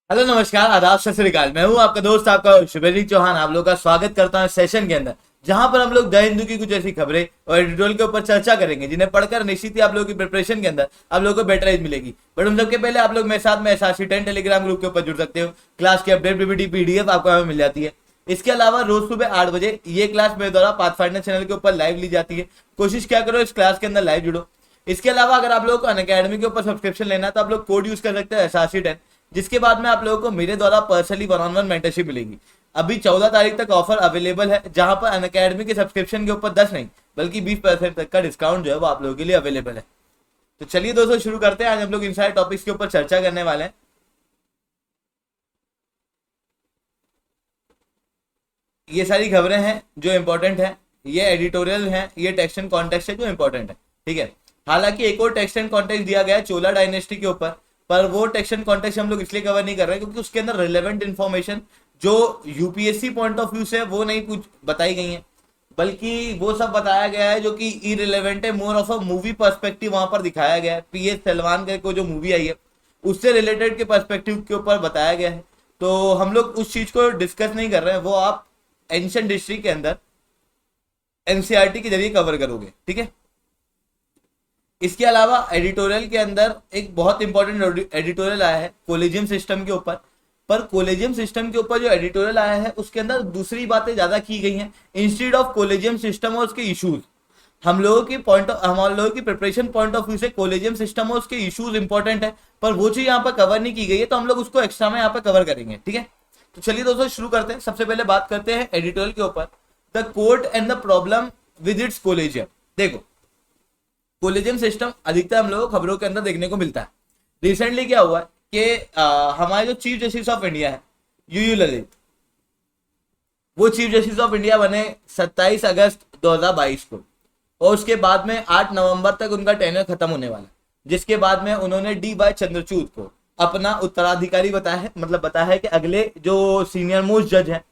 Hello नमस्कार आदाब सत श्री अकाल। मैं हूं आपका दोस्त आपका शुभेंद्र चौहान। आप लोग का स्वागत करता हूं सेशन के अंदर, जहां पर हम लोग द हिंदू की कुछ ऐसी खबरें और एडिटोरियल के ऊपर चर्चा करेंगे जिन्हें पढ़कर निश्चित ही आप लोगों की प्रिपरेशन के अंदर आप लोगों को बेटर एज मिलेगी। बट उन सबके पहले आप लोग मेरे साथ में SRC10 टेलीग्राम ग्रुप के ऊपर जुड़ सकते हो। क्लास की अपडेट पीपीटी PDF आपको हमें मिल जाती है। इसके अलावा रोज सुबह 8 बजे ये क्लास मेरे द्वारा पाथफाइंडर चैनल के ऊपर लाइव ली जाती है। कोशिश क्या करो इस क्लास के अंदर लाइव जुड़ो। इसके अलावा अगर आप लोगों को अनअकैडमी के ऊपर सब्सक्रिप्शन लेना है तो आप लोग कोड यूज कर सकते हैं SRC10, जिसके बाद में आप लोगों को मेरे द्वारा पर्सनली 1-on-1 मेंटरशिप मिलेगी। अभी 14 तारीख तक ऑफर अवेलेबल है, जहां पर अनअकैडमी के सब्सक्रिप्शन के ऊपर 10 नहीं बल्कि 20% तक का डिस्काउंट जो है वो आप लोगों के लिए अवेलेबल है। तो चलिए दोस्तों शुरू करते हैं। आज हम लोग इन सारे टॉपिक्स के ऊपर चर्चा करने वाले हैं। ये सारी खबरें हैं जो इंपॉर्टेंट है, ये एडिटोरियल है, ये टेक्स्ट एंड कॉन्टेक्स्ट है जो इंपॉर्टेंट है। ठीक है, हालांकि एक और टेक्स्ट एंड कॉन्टेक्स्ट दिया गया है चोला डायनेस्टी के ऊपर, पर वो टेक्स्ट एंड कॉन्टेक्स्ट हम लोग इसलिए कवर नहीं कर रहे हैं क्योंकि उसके अंदर रिलेवेंट इन्फॉर्मेशन जो यूपीएससी पॉइंट ऑफ व्यू से वो नहीं कुछ बताई गई है, बल्कि वो सब बताया गया है जो कि इरिलेवेंट है। More of a movie perspective वहां पर दिखाया गया है। PS सलमान को जो मूवी आई है उससे रिलेटेड के पर्सपेक्टिव के ऊपर बताया गया है। तो हम लोग उस चीज को डिस्कस नहीं कर रहे हैं, वो आप एंशियंट हिस्ट्री के अंदर एनसीईआरटी के जरिए कवर करोगे। ठीक है, इसके अलावा एडिटोरियल के अंदर एक बहुत इंपॉर्टेंट एडिटोरियल आया है कोलेजियम सिस्टम के ऊपर। पर कोलेजियम सिस्टम के ऊपर जो एडिटोरियल आया है उसके अंदर दूसरी बातें ज्यादा की गई हैं इंस्टीड ऑफ कोलेजियम सिस्टम और उसके इश्यूज। हम लोगों की प्रिपरेशन पॉइंट ऑफ व्यू से कोलेजियम सिस्टम और उसके इश्यूज इंपॉर्टेंट है, पर वो चीज यहाँ पर कवर नहीं की गई है, तो हम लोग उसको एक्स्ट्रा में यहाँ पर कवर करेंगे। ठीक है, तो चलिए दोस्तों शुरू करते हैं। सबसे पहले बात करते हैं एडिटोरियल के ऊपर, the court and the problem with its collegium. देखो, कोलेजियम सिस्टम अधिकतर हम लोगों को खबरों के अंदर देखने को मिलता है। रिसेंटली क्या हुआ है कि हमारे जो चीफ जस्टिस ऑफ इंडिया है यूयू ललित, वो चीफ जस्टिस ऑफ इंडिया बने 27 अगस्त 2022 को, और उसके बाद में 8 नवंबर तक उनका टेन्योर खत्म होने वाला है, जिसके बाद में उन्होंने DY चंद्रचूड़ को अपना उत्तराधिकारी बताया है। मतलब बताया है कि अगले जो सीनियर मोस्ट जज हैं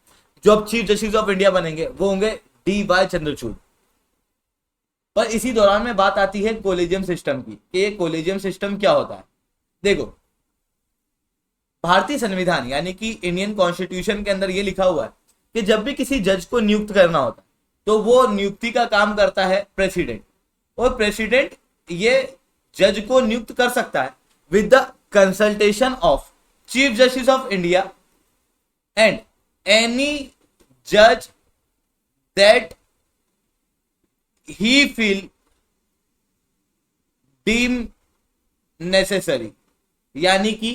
जो अब चीफ जस्टिस ऑफ इंडिया बनेंगे वो होंगे DY चंद्रचूड़। पर इसी दौरान में बात आती है कोलेजियम सिस्टम की कि ये कोलेजियम सिस्टम क्या होता है। देखो, भारतीय संविधान यानी कि इंडियन कॉन्स्टिट्यूशन के अंदर ये लिखा हुआ है कि जब भी किसी जज को नियुक्त करना होता है तो वो नियुक्ति का काम करता है प्रेसिडेंट, और प्रेसिडेंट ये जज को नियुक्त कर सकता है with the consultation of chief justice of India and any जज that he feel deem necessary. यानी कि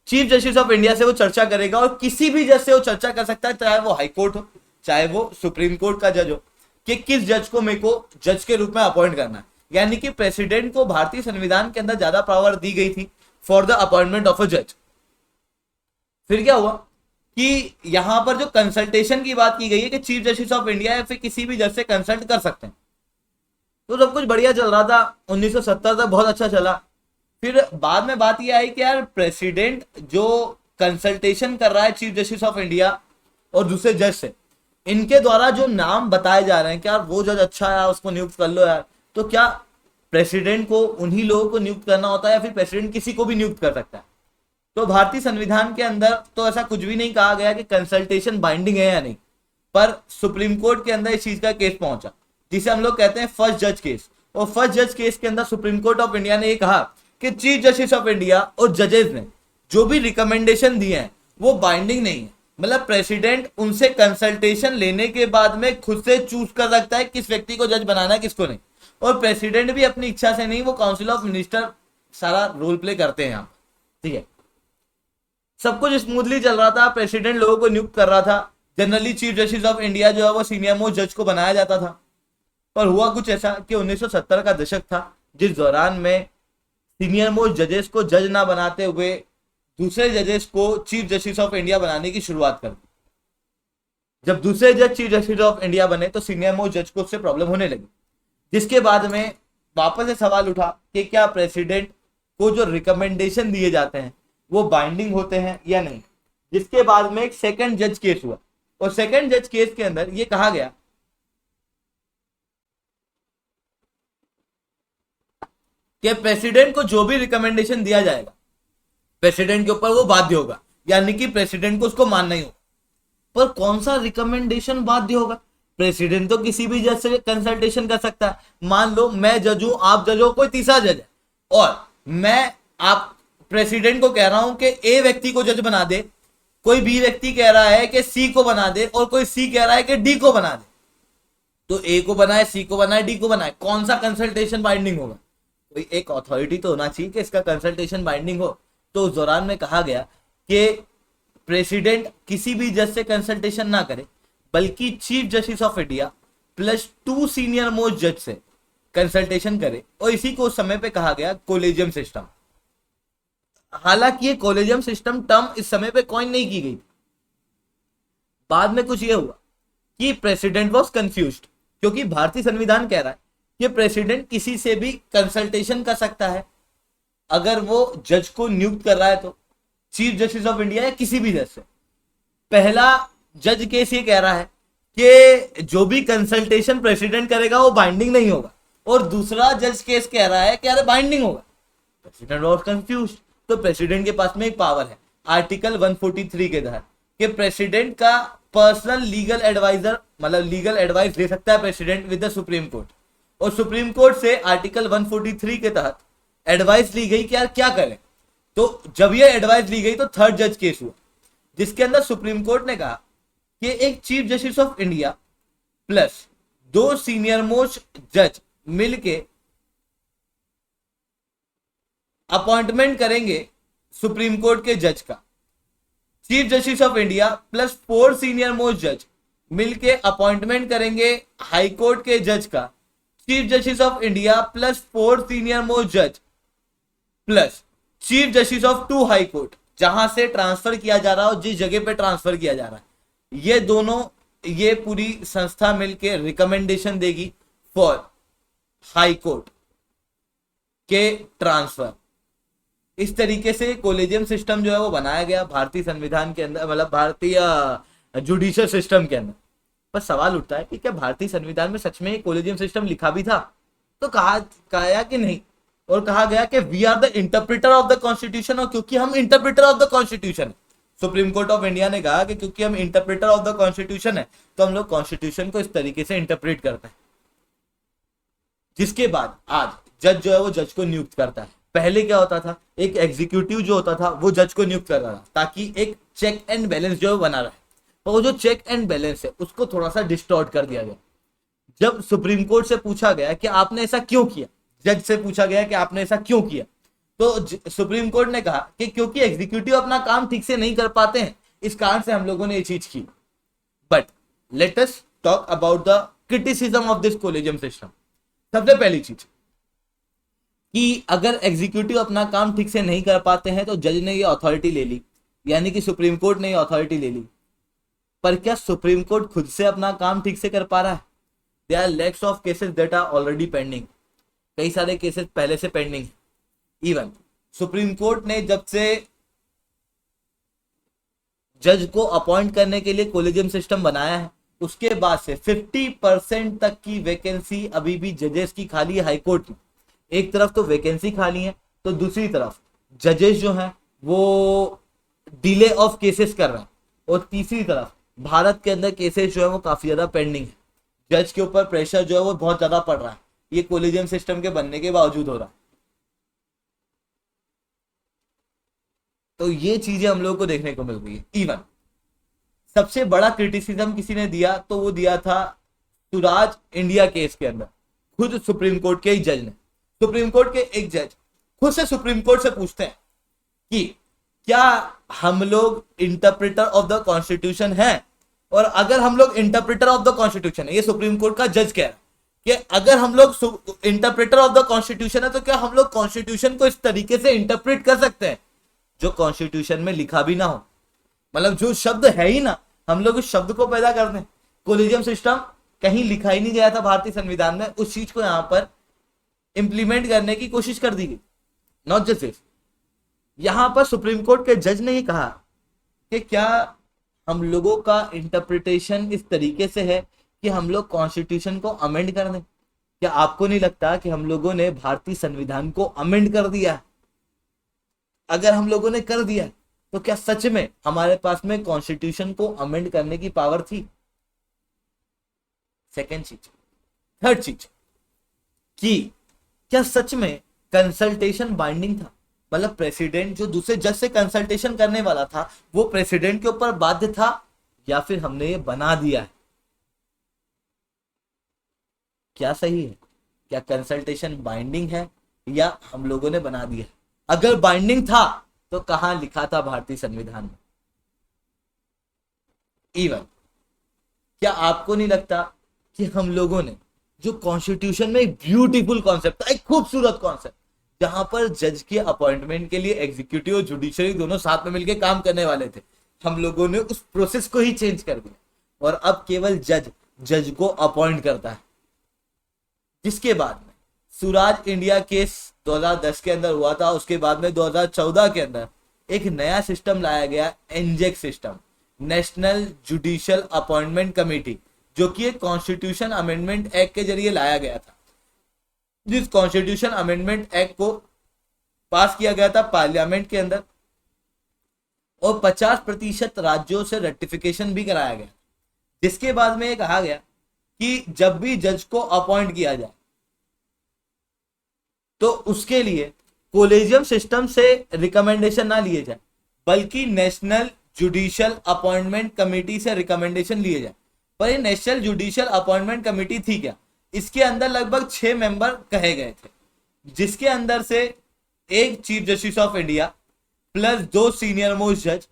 चीफ जस्टिस ऑफ इंडिया से वो चर्चा करेगा और किसी भी जज से वो चर्चा कर सकता है, चाहे वो हाई कोर्ट हो चाहे वो सुप्रीम कोर्ट का जज हो, कि किस जज को मेरे को जज के रूप में अपॉइंट करना है। यानी कि प्रेसिडेंट को भारतीय संविधान के अंदर ज्यादा पावर दी गई थी for the appointment of a जज। फिर क्या हुआ कि यहां पर जो कंसल्टेशन की बात की गई है कि चीफ जस्टिस ऑफ इंडिया या फिर किसी भी जज से कंसल्ट कर सकते हैं, तो सब कुछ बढ़िया चल रहा था। 1970 तक बहुत अच्छा चला। फिर बाद में बात यह आई कि यार प्रेसिडेंट जो कंसल्टेशन कर रहा है चीफ जस्टिस ऑफ इंडिया और दूसरे जज से, इनके द्वारा जो नाम बताए जा रहे हैं कि यार वो जज अच्छा है उसको नियुक्त कर लो यार, तो क्या प्रेसिडेंट को उन्हीं लोगों को नियुक्त करना होता है या फिर प्रेसिडेंट किसी को भी नियुक्त कर सकता है? तो भारतीय संविधान के अंदर तो ऐसा कुछ भी नहीं कहा गया कि कंसल्टेशन बाइंडिंग है या नहीं, पर सुप्रीम कोर्ट के अंदर इस चीज का केस पहुंचा जिसे हम लोग कहते हैं फर्स्ट जज केस। और फर्स्ट जज केस के अंदर सुप्रीम कोर्ट ऑफ इंडिया ने ये कहा कि चीफ जस्टिस ऑफ इंडिया और जजेस ने जो भी रिकमेंडेशन दिए हैं वो बाइंडिंग नहीं है। मतलब प्रेसिडेंट उनसे कंसल्टेशन लेने के बाद में खुद से चूज कर सकता है किस व्यक्ति को जज बनाना है किसको नहीं, और प्रेसिडेंट भी अपनी इच्छा से नहीं, वो काउंसिल ऑफ मिनिस्टर सारा रोल प्ले करते हैं यहाँ। ठीक है, सब कुछ स्मूथली चल रहा था, प्रेसिडेंट लोगों को नियुक्त कर रहा था। Generally chief justice of India जो है वो सीनियर मोस्ट जज को बनाया जाता था। पर हुआ कुछ ऐसा कि 1970 का दशक था जिस दौरान में सीनियर मोस्ट जजेस को जज ना बनाते हुए दूसरे जजेस को चीफ जस्टिस ऑफ इंडिया बनाने की शुरुआत कर दी। जब दूसरे जज चीफ जस्टिस ऑफ इंडिया बने तो सीनियर मोस्ट जज को उससे प्रॉब्लम होने लगी, जिसके बाद में वापस से सवाल उठा कि क्या प्रेसिडेंट को जो रिकमेंडेशन दिए जाते हैं वो बाइंडिंग होते हैं या नहीं। जिसके बाद में एक सेकंड जज केस हुआ, और सेकंड जज केस के अंदर ये कहा गया कि प्रेसिडेंट को जो भी रिकमेंडेशन दिया जाएगा प्रेसिडेंट के ऊपर वो बाध्य होगा। यानी कि प्रेसिडेंट को उसको मानना ही होगा। पर कौन सा रिकमेंडेशन बाध्य होगा? प्रेसिडेंट तो किसी भी जज से कंसल्टेशन कर सकता है। मान लो मैं जज हूं, आप जज हो, कोई तीसरा जज है, और मैं आप प्रेसिडेंट को कह रहा हूं कि ए व्यक्ति को जज बना दे, कोई बी व्यक्ति कह रहा है कि सी को बना दे, और कोई सी कह रहा है कि डी को बना दे। तो ए को बनाए, सी को बनाए, डी को बनाए, कौन सा कंसल्टेशन बाइंडिंग होगा? कोई एक अथॉरिटी तो होना चाहिए कि इसका कंसल्टेशन बाइंडिंग हो। तो उस दौरान में कहा गया कि प्रेसिडेंट किसी भी जज से कंसल्टेशन ना करे, बल्कि chief justice of India plus 2 senior most जज से कंसल्टेशन करे, और इसी को उस समय पे कहा गया कोलेजियम सिस्टम। हालांकि ये कोलेजियम सिस्टम टर्म इस समय पे कॉइन नहीं की गई। बाद में कुछ ये हुआ कि प्रेसिडेंट वॉज कंफ्यूज्ड, क्योंकि भारतीय संविधान कह रहा है कि प्रेसिडेंट किसी से भी कंसल्टेशन कर सकता है अगर वो जज को नियुक्त कर रहा है, तो चीफ जस्टिस ऑफ इंडिया या किसी भी जज से। पहला जज केस ये कह रहा है कि जो भी कंसल्टेशन प्रेसिडेंट करेगा वो बाइंडिंग नहीं होगा, और दूसरा जज केस कह रहा है कि अरे बाइंडिंग होगा। President was confused. तो प्रेसिडेंट के पास में एक पावर है आर्टिकल 143 के तहत कि प्रेसिडेंट का पर्सनल लीगल एडवाइजर, मतलब लीगल एडवाइस दे सकता है president with the supreme court, और सुप्रीम कोर्ट से आर्टिकल 143 के तहत एडवाइस ली गई कि यार क्या करें। तो जब ये एडवाइस ली गई तो थर्ड जज केस हुआ, जिसके अंदर सुप्रीम कोर्ट ने कहा कि एक chief justice of India plus 2 senior most जज मिलके अपॉइंटमेंट करेंगे सुप्रीम कोर्ट के जज का। Chief justice of India plus 4 senior most जज मिलके अपॉइंटमेंट करेंगे हाई कोर्ट के जज का। Chief justice of India plus 4 senior most जज plus chief justice of 2 high court, जहां से ट्रांसफर किया जा रहा हो, जिस जगह पे ट्रांसफर किया जा रहा है, ये दोनों, ये पूरी संस्था मिलके रिकमेंडेशन देगी फॉर हाई कोर्ट के ट्रांसफर। इस तरीके से कोलेजियम सिस्टम जो है वो बनाया गया भारतीय संविधान के अंदर, मतलब भारतीय जुडिशियल सिस्टम के अंदर। पर सवाल उठता है कि क्या भारतीय संविधान में सच में कोलेजियम सिस्टम लिखा भी था? तो कहा कि नहीं, और कहा गया कि we are the interpreter of the constitution, और क्योंकि हम interpreter of the constitution, supreme court of India ने कहा कि क्योंकि हम इंटरप्रेटर ऑफ द कॉन्स्टिट्यूशन है, तो हम लोग कॉन्स्टिट्यूशन को इस तरीके से इंटरप्रेट करते हैं। जिसके बाद आज जज जो है वो जज को नियुक्त करता है। पहले क्या होता था, एक एग्जीक्यूटिव जो होता था वो जज को नियुक्त कर रहा था, ताकि एक चेक एंड बैलेंस जो है बना रहे। तो वो जो चेक एंड बैलेंस है उसको थोड़ा सा डिस्टॉर्ट कर दिया गया। जब सुप्रीम कोर्ट से पूछा गया कि आपने ऐसा क्यों किया, जज से पूछा गया कि आपने ऐसा क्यों किया, तो सुप्रीम कोर्ट ने कहा कि क्योंकि एग्जीक्यूटिव अपना काम ठीक से नहीं कर पाते हैं, इस कारण से हम लोगों ने ये चीज की। But let us talk about the criticism of this collegium system. सबसे पहली चीज कि अगर एग्जीक्यूटिव अपना काम ठीक से नहीं कर पाते हैं तो जज ने ये अथॉरिटी ले ली, यानी कि सुप्रीम कोर्ट ने ये अथॉरिटी ले ली। पर क्या सुप्रीम कोर्ट खुद से अपना काम ठीक से कर पा रहा है? There are lakhs of cases that are already pending. कई सारे केसेस पहले से पेंडिंग है। इवन सुप्रीम कोर्ट ने जब से जज को अपॉइंट करने के लिए कोलेजियम सिस्टम बनाया है, उसके बाद से 50% तक की वैकेंसी अभी भी जजेस की खाली है हाईकोर्ट में। एक तरफ तो वैकेंसी खाली है, तो दूसरी तरफ जजेस जो हैं वो डिले ऑफ केसेस कर रहे हैं, और तीसरी तरफ भारत के अंदर केसेस जो है वो काफी ज्यादा पेंडिंग है। जज के ऊपर प्रेशर जो है वो बहुत ज्यादा पड़ रहा है, ये कोलेजियम सिस्टम के बनने के बावजूद हो रहा है। तो ये चीजें हम लोगों को देखने को मिल रही है। इवन सबसे बड़ा क्रिटिसिज्म किसी ने दिया तो वो दिया था सुराज इंडिया केस के अंदर, खुद सुप्रीम कोर्ट के ही जज ने। सुप्रीम कोर्ट के एक जज खुद से सुप्रीम कोर्ट से पूछते हैं कि क्या हम लोग इंटरप्रेटर ऑफ द कॉन्स्टिट्यूशन हैं, और अगर हम लोग इंटरप्रेटर ऑफ द कॉन्स्टिट्यूशन है, ये सुप्रीम कोर्ट का जज कह रहा है कि अगर हम लोग इंटरप्रेटर ऑफ द कॉन्स्टिट्यूशन है तो क्या हम लोग कॉन्स्टिट्यूशन को इस तरीके से इंटरप्रेट कर सकते हैं जो कॉन्स्टिट्यूशन में लिखा भी ना हो, मतलब जो शब्द है ही ना, हम लोग उस शब्द को पैदा कर दें। कोलेजियम सिस्टम कहीं लिखा ही नहीं गया था भारतीय संविधान में, उस चीज को यहां पर इंप्लीमेंट करने की कोशिश कर दी गई। नॉट जस्ट दिस, यहां पर सुप्रीम कोर्ट के जज ने ही कहा कि क्या हम लोगों का इंटरप्रिटेशन इस तरीके से है कि हम लोग कॉन्स्टिट्यूशन को अमेंड कर दें? क्या आपको नहीं लगता कि हम लोगों ने भारतीय संविधान को अमेंड कर दिया? अगर हम लोगों ने कर दिया तो क्या सच में हमारे पास में कॉन्स्टिट्यूशन को अमेंड करने की पावर थी? सेकेंड चीज। थर्ड चीज कि क्या सच में कंसल्टेशन बाइंडिंग था? मतलब प्रेसिडेंट जो दूसरे जज से कंसल्टेशन करने वाला था वो प्रेसिडेंट के ऊपर बाध्य था, या फिर हमने ये बना दिया है? क्या सही है? क्या कंसल्टेशन बाइंडिंग है या हम लोगों ने बना दिया है? अगर बाइंडिंग था तो कहां लिखा था भारतीय संविधान में? इवन क्या आपको नहीं लगता कि हम लोगों ने जो कॉन्स्टिट्यूशन में एक ब्यूटीफुल कॉन्सेप्ट था, एक खूबसूरत कॉन्सेप्ट, जहां पर जज के अपॉइंटमेंट के लिए एग्जीक्यूटिव और जुडिशरी दोनों साथ में मिलकर काम करने वाले थे, हम लोगों ने उस प्रोसेस को ही चेंज कर दिया और अब केवल जज को अपॉइंट करता है। जिसके बाद में स्वराज इंडिया केस 2010 के अंदर हुआ था, उसके बाद में 2014 के अंदर एक नया सिस्टम लाया गया, NJAC system, national judicial appointment committee, जो कि एक कॉन्स्टिट्यूशन अमेंडमेंट एक्ट के जरिए लाया गया था। जिस कॉन्स्टिट्यूशन अमेंडमेंट एक्ट को पास किया गया था पार्लियामेंट के अंदर और 50% राज्यों से रेटिफिकेशन भी कराया गया, जिसके बाद में ये कहा गया कि जब भी जज को अपॉइंट किया जाए तो उसके लिए कोलेजियम सिस्टम से रिकमेंडेशन ना लिए जाए, बल्कि नेशनल जुडिशियल अपॉइंटमेंट कमेटी से रिकमेंडेशन लिए जाए। पर ये नेशनल जुडिशियल अपॉइंटमेंट कमेटी थी क्या? इसके अंदर लगभग 6 मेंबर कहे गए थे, जिसके अंदर से एक chief justice of India plus 2 senior most जज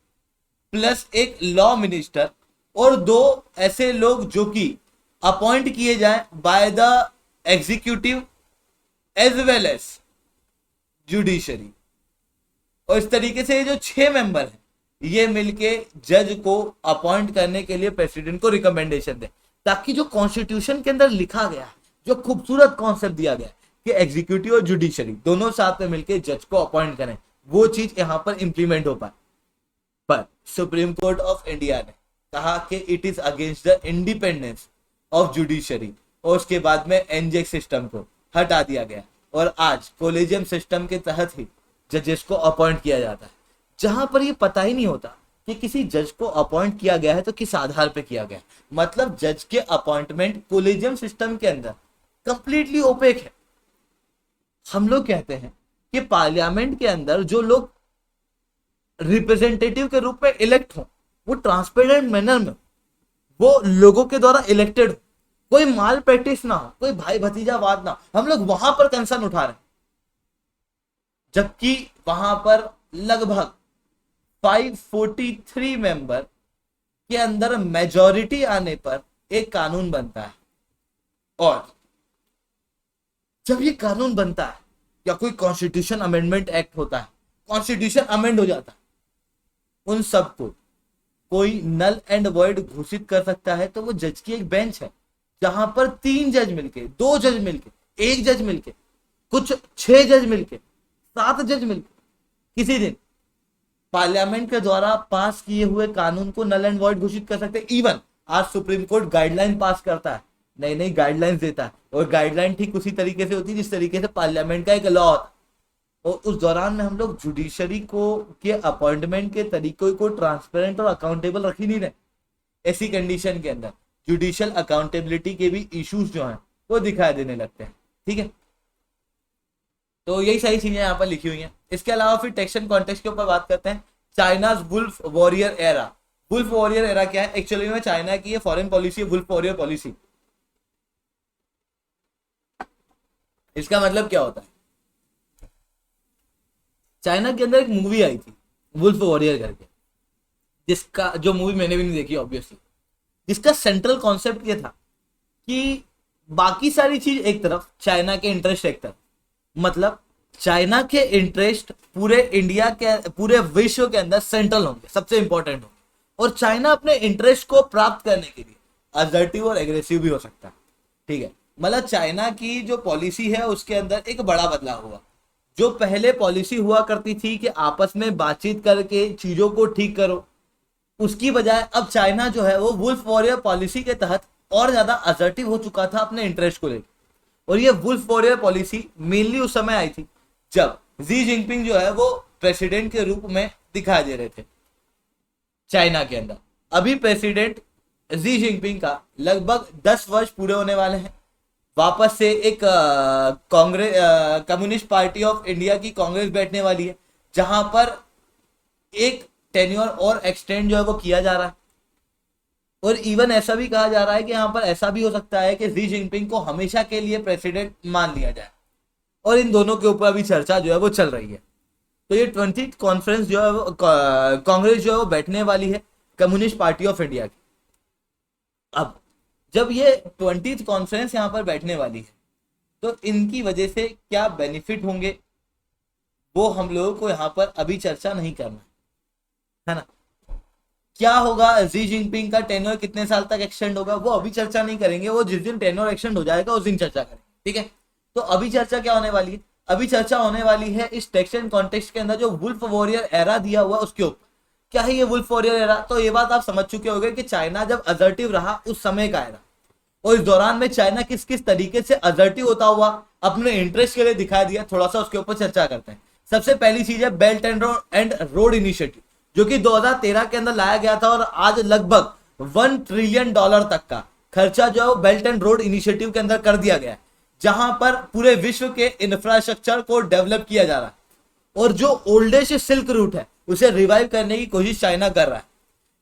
प्लस एक लॉ मिनिस्टर और 2 ऐसे लोग जो कि अपॉइंट किए जाए by the executive as well as judiciary. और इस तरीके से ये जो 6 मेंबर हैं ये मिलके जज को अपॉइंट करने के लिए प्रेसिडेंट को रिकमेंडेशन दे, ताकि जो कॉन्स्टिट्यूशन के अंदर लिखा गया है, जो खूबसूरत कॉन्सेप्ट दिया गया है कि एग्जीक्यूटिव और जुडिशरी दोनों साथ में मिलकर जज को अपॉइंट करें, वो चीज यहां पर इंप्लीमेंट हो पाए। पर सुप्रीम कोर्ट ऑफ इंडिया ने कहा कि it is against the independence of judiciary और उसके बाद में एनजेक सिस्टम को हटा दिया गया और आज कोलेजियम सिस्टम के तहत ही जजेस को अपॉइंट किया जाता है, जहां पर ये पता ही नहीं होता कि किसी जज को अपॉइंट किया गया है तो किस आधार पे किया गया है। मतलब जज के अपॉइंटमेंट कोलेजियम सिस्टम के अंदर कंप्लीटली ओपेक है। हम लोग कहते हैं कि पार्लियामेंट के अंदर जो लोग रिप्रेजेंटेटिव के रूप में इलेक्ट हो वो ट्रांसपेरेंट मैनर में, वो लोगों के द्वारा इलेक्टेड हो, कोई माल प्रैक्टिस ना हो, कोई भाई भतीजावाद ना हो। हम लोग वहां पर कंसर्न उठा रहे हैं, जबकि वहां पर लगभग 543 मेंबर के अंदर मेजॉरिटी आने पर एक कानून बनता है। और जब ये कानून बनता है या कोई कॉन्स्टिट्यूशन अमेंडमेंट एक्ट होता है, कॉन्स्टिट्यूशन अमेंड हो जाता है, उन सबको कोई नल एंड वॉइड घोषित कर सकता है तो वो जज की एक बेंच है, जहां पर 3 जज मिलके, 2 जज मिलके, 1 जज मिलके, कुछ 6 जज मिलके, 7 जज मिलके किसी दिन पार्लियामेंट के द्वारा पास किए हुए कानून को नल एंड वॉइड घोषित कर सकते हैं। इवन आज सुप्रीम कोर्ट गाइडलाइन पास करता है, नई नई गाइडलाइंस देता है, और गाइडलाइन ठीक उसी तरीके से होती है जिस तरीके से पार्लियामेंट का एक लॉ होता है। और उस दौरान में हम लोग जुडिशरी को के अपॉइंटमेंट के तरीकों को ट्रांसपेरेंट और अकाउंटेबल रख ही नहीं रहे। ऐसी कंडीशन के अंदर जुडिशियल अकाउंटेबिलिटी के भी इश्यूज जो हैं वो दिखाई देने लगते हैं। ठीक है, तो यही सारी चीजें यहाँ पर लिखी हुई हैं। इसके अलावा फिर टेक्स्ट एंड कॉन्टेक्स्ट के ऊपर बात करते हैं। China's wolf warrior era. Wolf warrior era क्या है? एक्चुअली में चाइना की ये फॉरेन पॉलिसी है, वुल्फ वॉरियर पॉलिसी। इसका मतलब क्या होता है? चाइना के अंदर एक मूवी आई थी वुल्फ वॉरियर करके, जिसका जो मूवी मैंने भी नहीं देखी ऑब्वियसली, जिसका सेंट्रल कॉन्सेप्ट ये था कि बाकी सारी चीज एक तरफ, चाइना के इंटरेस्ट एक तरफ, मतलब चाइना के इंटरेस्ट पूरे इंडिया के, पूरे विश्व के अंदर सेंट्रल होंगे, सबसे इंपॉर्टेंट होंगे, और चाइना अपने इंटरेस्ट को प्राप्त करने के लिए असर्टिव और एग्रेसिव भी हो सकता है। ठीक है, मतलब चाइना की जो पॉलिसी है उसके अंदर एक बड़ा बदलाव हुआ। जो पहले पॉलिसी हुआ करती थी कि आपस में बातचीत करके चीजों को ठीक करो, उसकी बजाय अब चाइना जो है वो वुल्फ वॉरियर पॉलिसी के तहत और ज्यादा असर्टिव हो चुका था अपने इंटरेस्ट को लेकर। और ये वुल्फ वॉरियर पॉलिसी मेनली उस समय आई थी जब जी जिनपिंग जो है वो प्रेसिडेंट के रूप में दिखाई दे रहे थे चाइना के अंदर। अभी प्रेसिडेंट जी जिनपिंग का लगभग 10 वर्ष पूरे होने वाले हैं। वापस से एक Congress communist party of India की कांग्रेस बैठने वाली है, जहां पर एक टेन्योर और एक्सटेंड जो है वो किया जा रहा है। और इवन ऐसा भी कहा जा रहा है कि यहाँ पर ऐसा भी हो सकता है कि जी जिनपिंग को हमेशा के लिए प्रेसिडेंट मान लिया जाए। और इन दोनों के ऊपर अभी चर्चा जो है वो चल रही है। तो ये 20th कॉन्फ्रेंस जो है वो कांग्रेस जो है वो बैठने वाली है कम्युनिस्ट पार्टी ऑफ इंडिया की। अब जब ये 20th कॉन्फ्रेंस यहाँ पर बैठने वाली है तो इनकी वजह से क्या बेनिफिट होंगे वो हम लोगों को यहाँ पर अभी चर्चा नहीं करना है ना। क्या होगा, जी जिनपिंग का टेन्योर कितने साल तक एक्सटेंड होगा वो अभी चर्चा नहीं करेंगे, वो जिस दिन टेन्योर एक्सटेंड हो जाएगा उस दिन चर्चा करेंगे, ठीक है। तो अभी चर्चा क्या होने वाली है, अभी चर्चा होने वाली है इस टेक्स्ट एंड कॉन्टेक्स्ट के अंदर जो वुल्फ वॉरियर एरा दिया हुआ उसके ऊपर। क्या है ये वुल्फ वॉरियर एरा, तो ये बात आप समझ चुके होंगे कि चाइना जब असर्टिव रहा उस समय का एरा, और इस दौरान में चाइना किस किस तरीके से असर्टिव होता हुआ अपने इंटरेस्ट के लिए दिखा दिया, थोड़ा सा उसके ऊपर चर्चा करते हैं। सबसे पहली चीज है बेल्ट एंड रोड इनिशिएटिव, जो कि 2013 के अंदर लाया गया था और आज लगभग $1 ट्रिलियन तक का खर्चा जो है बेल्ट एंड रोड इनिशिएटिव के अंदर कर दिया गया है, जहां पर पूरे विश्व के इंफ्रास्ट्रक्चर को डेवलप किया जा रहा है। और जो ओल्डेस्ट सिल्क रूट है उसे रिवाइव करने की कोशिश चाइना कर रहा है।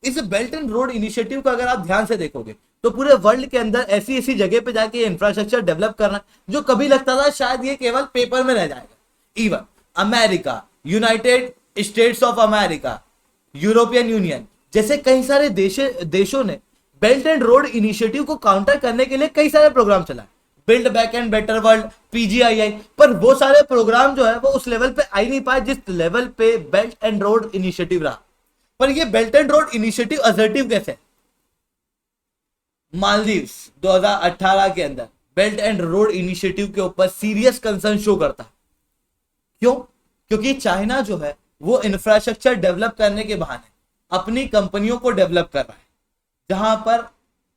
इस बेल्ट एंड रोड इनिशिएटिव को अगर आप ध्यान से देखोगे तो पूरे वर्ल्ड के अंदर ऐसी ऐसी जगह पे जाके इंफ्रास्ट्रक्चर डेवलप करना जो कभी लगता था शायद ये केवल पेपर में रह जाएगा। Even America, United states of America, European union जैसे कई सारे देशों ने बेल्ट एंड रोड इनिशिएटिव को काउंटर करने के लिए कई सारे प्रोग्राम चलाए, build back and better world, PGII, पर वो सारे प्रोग्राम जो है वो उस लेवल पे आ ही नहीं पाए जिस लेवल पे बेल्ट एंड रोड इनिशिएटिव रहा। पर ये belt and road initiative assertive कैसे? मालदीव्स 2018 के अंदर बेल्ट एंड रोड इनिशिएटिव के ऊपर सीरियस कंसर्न शो करता है। क्यों? क्योंकि चाइना जो है वो इंफ्रास्ट्रक्चर डेवलप करने के बहाने अपनी कंपनियों को डेवलप कर रहा है, जहां पर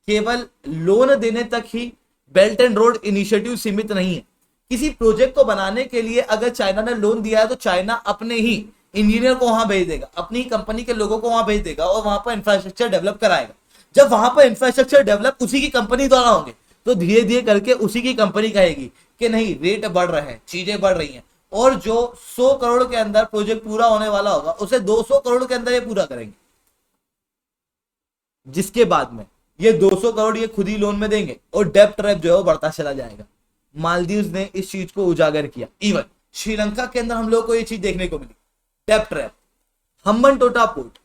केवल लोन देने तक ही बेल्ट एंड रोड इनिशिएटिव सीमित नहीं है। किसी प्रोजेक्ट को बनाने के लिए अगर चाइना ने लोन दिया है तो चाइना अपने ही इंजीनियर को वहां भेज देगा, अपनी कंपनी के लोगों को वहां भेज देगा और वहां पर इंफ्रास्ट्रक्चर डेवलप कराएगा। जब वहां पर इंफ्रास्ट्रक्चर डेवलप उसी की कंपनी द्वारा होंगे तो धीरे धीरे करके उसी की कंपनी कहेगी कि नहीं, रेट बढ़ रहे हैं, चीजें बढ़ रही हैं, और जो 100 करोड़ के अंदर प्रोजेक्ट पूरा होने वाला होगा उसे 200 करोड़ के अंदर ये पूरा करेंगे, जिसके बाद में ये 200 करोड़ ये खुद ही लोन में देंगे और डेब्ट ट्रैप जो है वो बढ़ता चला जाएगा। मालदीव्स ने इस चीज को उजागर किया। इवन श्रीलंका के अंदर हम लोग को ये चीज देखने को मिली, डेब्ट ट्रैप। हम्बनटोटा पोर्ट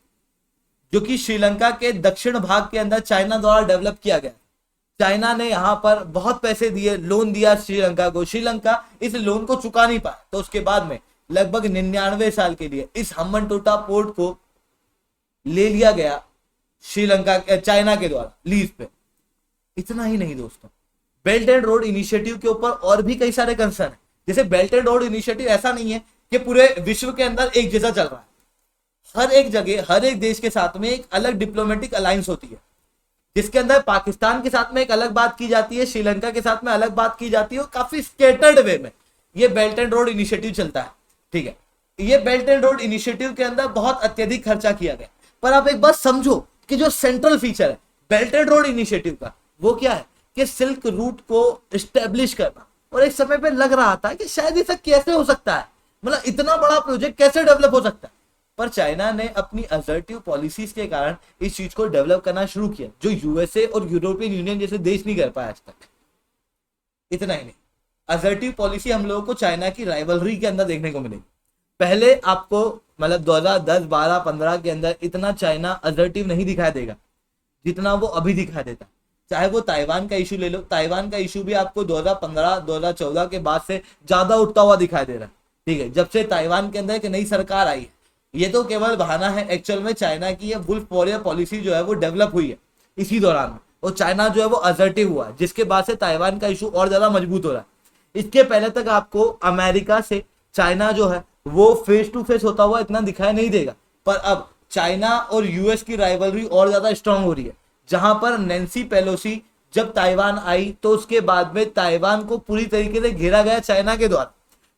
जो कि श्रीलंका के दक्षिण भाग के अंदर चाइना द्वारा डेवलप किया गया, चाइना ने यहां पर बहुत पैसे दिए, लोन दिया श्रीलंका को, श्रीलंका इस लोन को चुका नहीं पाया, तो उसके बाद में लगभग 99 साल के लिए इस हम्बनटोटा पोर्ट को ले लिया गया श्रीलंका चाइना के द्वारा लीज पे। इतना ही नहीं दोस्तों, बेल्ट एंड रोड इनिशिएटिव के ऊपर और भी कई सारे कंसर्न है। जैसे बेल्ट एंड रोड इनिशिएटिव ऐसा नहीं है कि पूरे विश्व के अंदर एक जैसा चल रहा है, हर एक जगह हर एक देश के साथ में एक अलग डिप्लोमेटिक अलायंस होती है, जिसके अंदर पाकिस्तान के साथ में एक अलग बात की जाती है, श्रीलंका के साथ में अलग बात की जाती है, और काफी स्केटर्ड वे में ये बेल्ट एंड रोड इनिशिएटिव चलता है, ठीक है। ये बेल्ट एंड रोड इनिशिएटिव के अंदर बहुत अत्यधिक खर्चा किया गया, पर आप एक बात समझो कि जो सेंट्रल फीचर है बेल्ट एंड रोड इनिशिएटिव का वो क्या है कि सिल्क रूट को एस्टेब्लिश करना। और एक समय पे लग रहा था कि शायद ये सब कैसे हो सकता है, मतलब इतना बड़ा प्रोजेक्ट कैसे डेवलप हो सकता है, पर चाइना ने अपनी असर्टिव पॉलिसीज के कारण इस चीज को डेवलप करना शुरू किया, जो यूएसए और यूरोपियन यूनियन जैसे देश नहीं कर पाया आज तक। इतना ही नहीं, असर्टिव पॉलिसी हम लोगों को चाइना की राइवलरी के अंदर देखने को मिलेगी। पहले आपको मतलब 2010, 12, 15 के अंदर इतना चाइना असर्टिव नहीं दिखाई देगा जितना वो अभी दिखाई देता। चाहे वो ताइवान का इशू ले लो, ताइवान का इशू भी आपको 2015, 2014 के बाद से ज्यादा उठता हुआ दिखाई दे रहा है, ठीक है। जब से ताइवान के अंदर एक नई सरकार आई है, ये तो केवल बहाना है, एक्चुअल में चाइना की ये वुल्फ वॉरियर पॉलिसी जो है वो डेवलप हुई है इसी दौरान में, और चाइना जो है वो असर्टिव हुआ है, जिसके बाद से ताइवान का इशू और ज्यादा मजबूत हो रहा है। इसके पहले तक आपको अमेरिका से चाइना जो है वो फेस टू फेस होता हुआ इतना दिखाई नहीं देगा, पर अब चाइना और यूएस की राइवलरी और ज्यादा स्ट्रांग हो रही है, जहां पर नैन्सी पेलोसी जब ताइवान आई तो उसके बाद में ताइवान को पूरी तरीके से घेरा गया चाइना के द्वारा।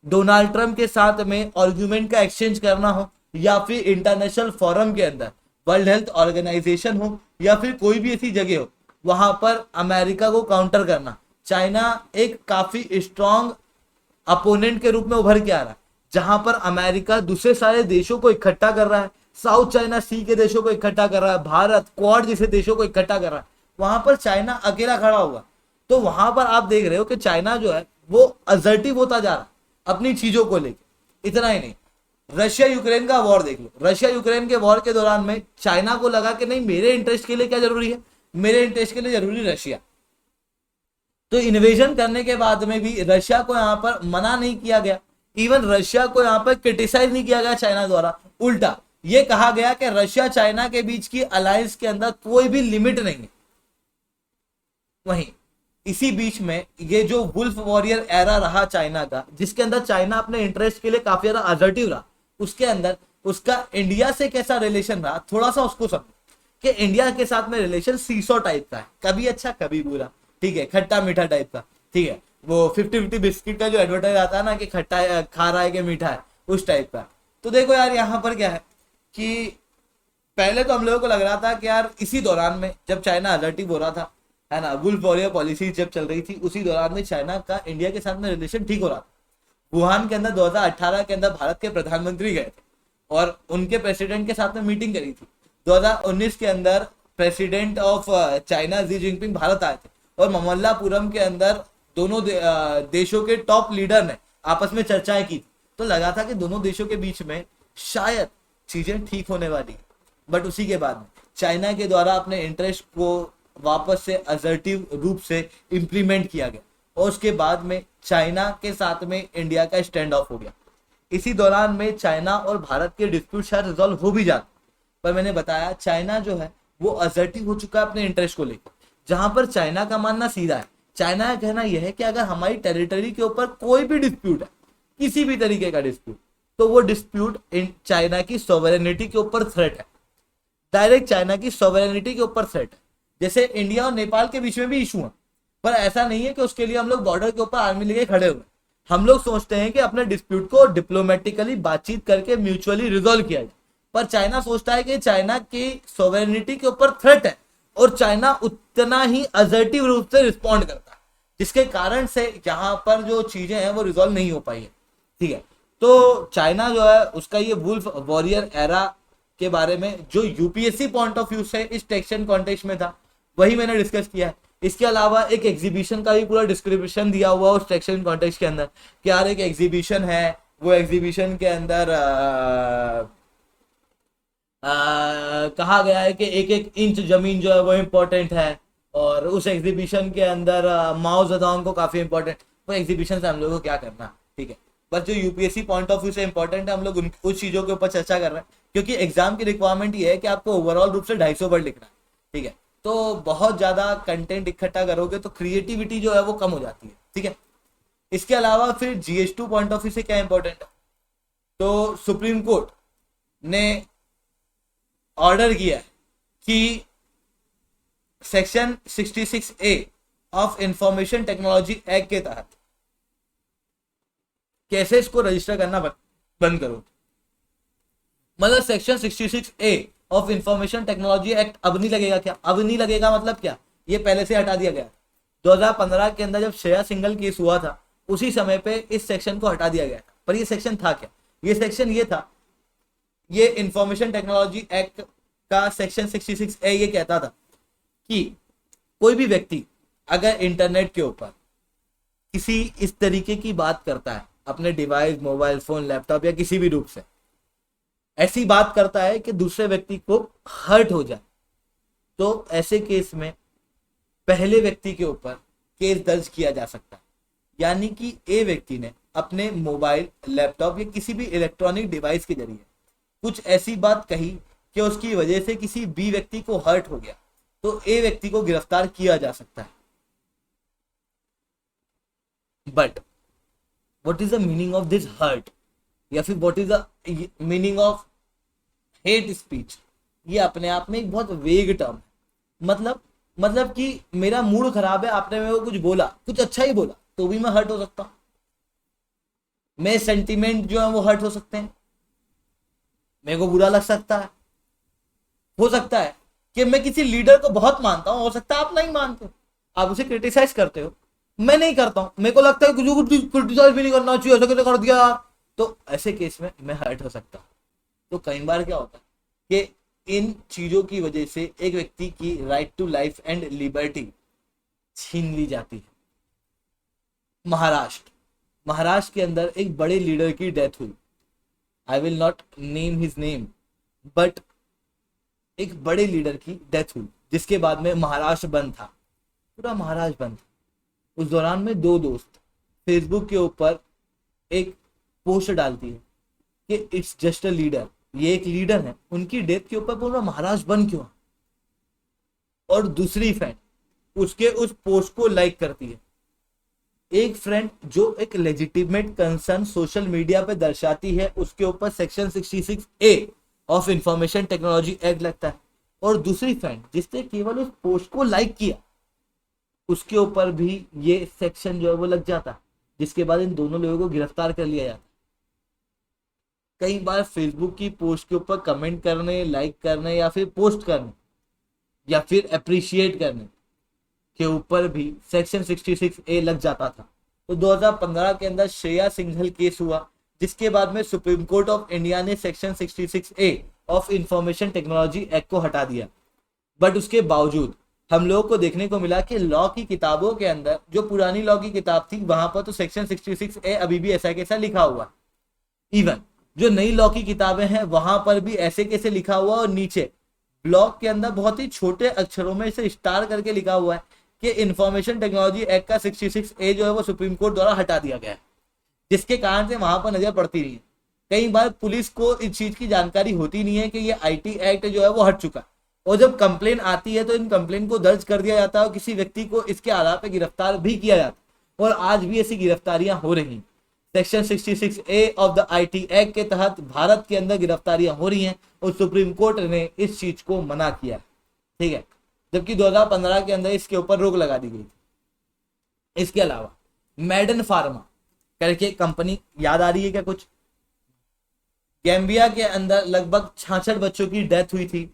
डोनाल्ड ट्रंप के साथ में आर्गुमेंट का एक्सचेंज करना हो या फिर इंटरनेशनल फोरम के अंदर, वर्ल्ड हेल्थ ऑर्गेनाइजेशन हो या फिर कोई भी ऐसी जगह हो, वहां पर अमेरिका को काउंटर करना, चाइना एक काफी स्ट्रॉन्ग अपोनेंट के रूप में उभर के आ रहा है, जहां पर अमेरिका दूसरे सारे देशों को इकट्ठा कर रहा है, साउथ चाइना सी के देशों को इकट्ठा कर रहा है, भारत क्वाड जैसे देशों को इकट्ठा कर रहा है, वहां पर चाइना अकेला खड़ा होगा। तो वहां पर आप देख रहे हो कि चाइना जो है वो असर्टिव होता जा रहा है अपनी चीजों को लेकर। इतना ही नहीं, रशिया यूक्रेन का वॉर देख लो, रशिया यूक्रेन के वॉर के दौरान में चाइना को लगा कि नहीं, मेरे इंटरेस्ट के लिए क्या जरूरी है, मेरे इंटरेस्ट के लिए जरूरी रशिया। तो इन्वेजन करने के बाद में भी रशिया को यहाँ पर मना नहीं किया गया, इवन रशिया को यहाँ पर क्रिटिसाइज नहीं किया गया चाइना द्वारा, उल्टा ये कहा गया कि रशिया चाइना के बीच की अलायंस के अंदर कोई भी लिमिट नहीं है। वहीं इसी बीच में ये जो वुल्फ वॉरियर एरा रहा चाइना का, जिसके अंदर चाइना अपने इंटरेस्ट के लिए काफी ज्यादा असर्टिव रहा, उसके अंदर उसका इंडिया से कैसा रिलेशन रहा, थोड़ा सा उसको समझो कि इंडिया के साथ में रिलेशन सीसो टाइप का है, कभी अच्छा कभी बुरा, ठीक है, खट्टा मीठा टाइप का, ठीक है, वो 50-50 बिस्किट का जो एडवर्टाइज आता है ना कि खट्टा खा रहा है कि मीठा है, उस टाइप का। तो देखो यार यहाँ पर क्या है कि पहले तो हम लोगों को लग रहा था कि यार इसी दौरान में जब चाइना असर्टिव हो रहा था, है ना, वुल्फ वॉरियर पॉलिसी जब चल रही थी, उसी दौरान में चाइना का इंडिया के साथ में रिलेशन ठीक हो रहा था। वुहान के अंदर 2018 के अंदर भारत के प्रधानमंत्री गए थे और उनके प्रेसिडेंट के साथ में मीटिंग करी थी। 2019 के अंदर president of China Xi Jinping Bharat आए थे और ममल्लापुरम के अंदर दोनों देशों के टॉप लीडर ने आपस में चर्चाएं की थी। तो लगा था कि दोनों देशों के बीच में शायद चीजें ठीक होने वाली, बट उसी के बाद चाइना के द्वारा अपने इंटरेस्ट को वापस से असर्टिव रूप से इंप्लीमेंट किया गया और उसके बाद में चाइना के साथ में इंडिया का स्टैंड ऑफ हो गया। इसी दौरान में चाइना और भारत के डिस्प्यूट शायद रिजॉल्व हो भी जाते, पर मैंने बताया चाइना जो है वो असर्टिव हो चुका है अपने इंटरेस्ट को लेकर। जहां पर चाइना का मानना सीधा है, चाइना का कहना यह है कि अगर हमारी टेरिटरी के ऊपर कोई भी डिस्प्यूट है, किसी भी तरीके का डिस्प्यूट, तो वो डिस्प्यूट चाइना की सॉवरेनिटी के ऊपर थ्रेट है, डायरेक्ट चाइना की सॉवरेनिटी के ऊपर थ्रेट है। जैसे इंडिया और नेपाल के बीच में भी इशू है, पर ऐसा नहीं है कि उसके लिए हम लोग बॉर्डर के ऊपर आर्मी लेके खड़े हुए। हम लोग सोचते हैं कि अपने डिस्प्यूट को डिप्लोमेटिकली बातचीत करके म्यूचुअली रिजोल्व किया जाए, पर चाइना सोचता है कि चाइना की सॉवरेनिटी के ऊपर थ्रेट है और चाइना उतना ही असर्टिव रूप से रिस्पॉन्ड करता है, जिसके कारण से यहाँ पर जो चीजें हैं वो रिजोल्व नहीं हो पाई है। ठीक है, तो चाइना जो है उसका ये वुल्फ वॉरियर एरा के बारे में जो यूपीएससी पॉइंट ऑफ व्यू से इस टेक्शन कॉन्टेक्स्ट में था वही मैंने डिस्कस किया है। इसके अलावा एक एग्जीबिशन का भी पूरा डिस्क्रिप्शन दिया हुआ उस टेक्शन कॉन्टेक्स्ट के अंदर कि यार एक एग्जीबिशन है, वो एग्जीबिशन के अंदर कहा गया है कि एक एक इंच जमीन जो है वो इम्पोर्टेंट है और उस एग्जीबिशन के अंदर माओ ज़ेडोंग को काफी इंपॉर्टेंट। वो एग्जीबिशन से हम लोगों को क्या करना, ठीक है, बस जो यूपीएससी पॉइंट ऑफ व्यू से इंपॉर्टेंट है हम लोग उस चीजों के ऊपर चर्चा कर रहे हैं, क्योंकि एग्जाम की रिक्वायरमेंट ये है कि आपको ओवरऑल रूप से 250 वर्ड लिखना है। ठीक है, तो बहुत ज्यादा कंटेंट इकट्ठा करोगे तो क्रिएटिविटी जो है वो कम हो जाती है। ठीक है, इसके अलावा फिर जीएस2 पॉइंट ऑफ व्यू से क्या इंपॉर्टेंट है, तो सुप्रीम कोर्ट ने ऑर्डर किया है कि section 66A of information technology act के तहत कैसे इसको रजिस्टर करना बंद करो। मतलब section 66A of information technology act अब नहीं लगेगा। क्या अब नहीं लगेगा मतलब क्या, ये पहले से हटा दिया गया। 2015 के अंदर जब श्रेया सिंगल केस हुआ था उसी समय पे इस सेक्शन को हटा दिया गया था। पर ये सेक्शन था क्या, ये सेक्शन ये था, ये इंफॉर्मेशन टेक्नोलॉजी एक्ट का सेक्शन 66A ये कहता था कि कोई भी व्यक्ति अगर इंटरनेट के ऊपर किसी इस तरीके की बात करता है अपने डिवाइस, मोबाइल फोन, लैपटॉप या किसी भी रूप से ऐसी बात करता है कि दूसरे व्यक्ति को हर्ट हो जाए, तो ऐसे केस में पहले व्यक्ति के ऊपर केस दर्ज किया जा सकता है। यानी कि ए व्यक्ति ने अपने मोबाइल, लैपटॉप या किसी भी इलेक्ट्रॉनिक डिवाइस के जरिए कुछ ऐसी बात कही कि उसकी वजह से किसी बी व्यक्ति को हर्ट हो गया, तो ए व्यक्ति को गिरफ्तार किया जा सकता है। But what is the meaning of this hurt, या फिर what is the meaning of hate speech, ये अपने आप में एक बहुत वेग टर्म है। मतलब कि मेरा मूड खराब है, आपने मेरे को कुछ बोला, कुछ अच्छा ही बोला, तो भी मैं हर्ट हो सकता हूं, मेरे सेंटीमेंट जो है वो हर्ट हो सकते हैं। मेरे को बुरा लग सकता है। हो सकता है कि मैं किसी लीडर को बहुत मानता हूं, हो सकता है आप नहीं मानते हो, आप उसे क्रिटिसाइज करते हो, मैं नहीं करता हूं, मेरे को लगता है कि क्रिटिसाइज भी नहीं करना चाहिए, ऐसा कैसे कर दिया यार, तो ऐसे केस में मैं हर्ट हो सकता हूं। तो कई बार क्या होता है कि इन चीजों की वजह से एक व्यक्ति की right to life and liberty छीन ली जाती है। महाराष्ट्र के अंदर एक बड़े लीडर की डेथ हुई, I will not name his name, but एक बड़े लीडर की डेथ हुई, जिसके बाद में महाराष्ट्र बंद था, पूरा महाराष्ट्र बंद था। उस दौरान में दो दोस्त फेसबुक के ऊपर एक पोस्ट डालती है कि इट्स जस्ट अ लीडर, ये एक लीडर है, उनकी डेथ के ऊपर पूरा महाराष्ट्र बंद क्यों। और दूसरी फ्रेंड उसके उस पोस्ट को लाइक करती है। एक फ्रेंड जो एक लेजिटिमेट कंसर्न सोशल मीडिया पे दर्शाती है, उसके ऊपर section 66A of information technology act लगता है। और दूसरी फ्रेंड जिसने केवल उस पोस्ट को लाइक किया, उसके ऊपर भी ये सेक्शन जो है वो लग जाता, जिसके बाद इन दोनों लोगों को गिरफ्तार कर लिया जाता। कई बार फेसबुक की पोस्ट के ऊपर कमेंट करने, लाइक करने या फिर पोस्ट करने या फिर अप्रिशिएट करने के ऊपर भी सेक्शन 66A लग जाता था। तो 2015 के अंदर श्रेया सिंघल केस हुआ, जिसके बाद में सुप्रीम कोर्ट ऑफ इंडिया ने section 66A of information technology act को हटा दिया। बट उसके बावजूद हम लोगों को देखने को मिला कि लॉ की किताबों के अंदर, जो पुरानी लॉ की किताब थी, वहां पर तो सेक्शन 66A अभी भी ऐसा कैसा लिखा हुआ। इवन जो नई लॉ की किताबें हैं वहां पर भी ऐसे कैसे लिखा हुआ, और नीचे ब्लॉक के अंदर बहुत ही छोटे अक्षरों में इसे स्टार करके लिखा हुआ है कि इंफॉर्मेशन टेक्नोलॉजी एक्ट का 66A जो है वो सुप्रीम कोर्ट द्वारा हटा दिया गया है, जिसके कारण से वहां पर नजर पड़ती नहीं है। कई बार पुलिस को इस चीज की जानकारी होती नहीं है कि ये IT एक्ट जो है वो हट चुका है, और जब कंप्लेन आती है तो इन कंप्लेन को दर्ज कर दिया जाता है और किसी व्यक्ति को इसके आधार पर गिरफ्तार भी किया जाता है, और आज भी ऐसी गिरफ्तारियां हो रही हैं। Section 66A of the IT act के तहत भारत के अंदर गिरफ्तारियां हो रही हैं, और सुप्रीम कोर्ट ने इस चीज को मना किया, ठीक है, जबकि 2015 के अंदर इसके ऊपर रोक लगा दी गई थी। इसके अलावा मैडन फार्मा करके कंपनी याद आ रही है क्या कुछ? गैम्बिया के अंदर लगभग 66 बच्चों की डेथ हुई थी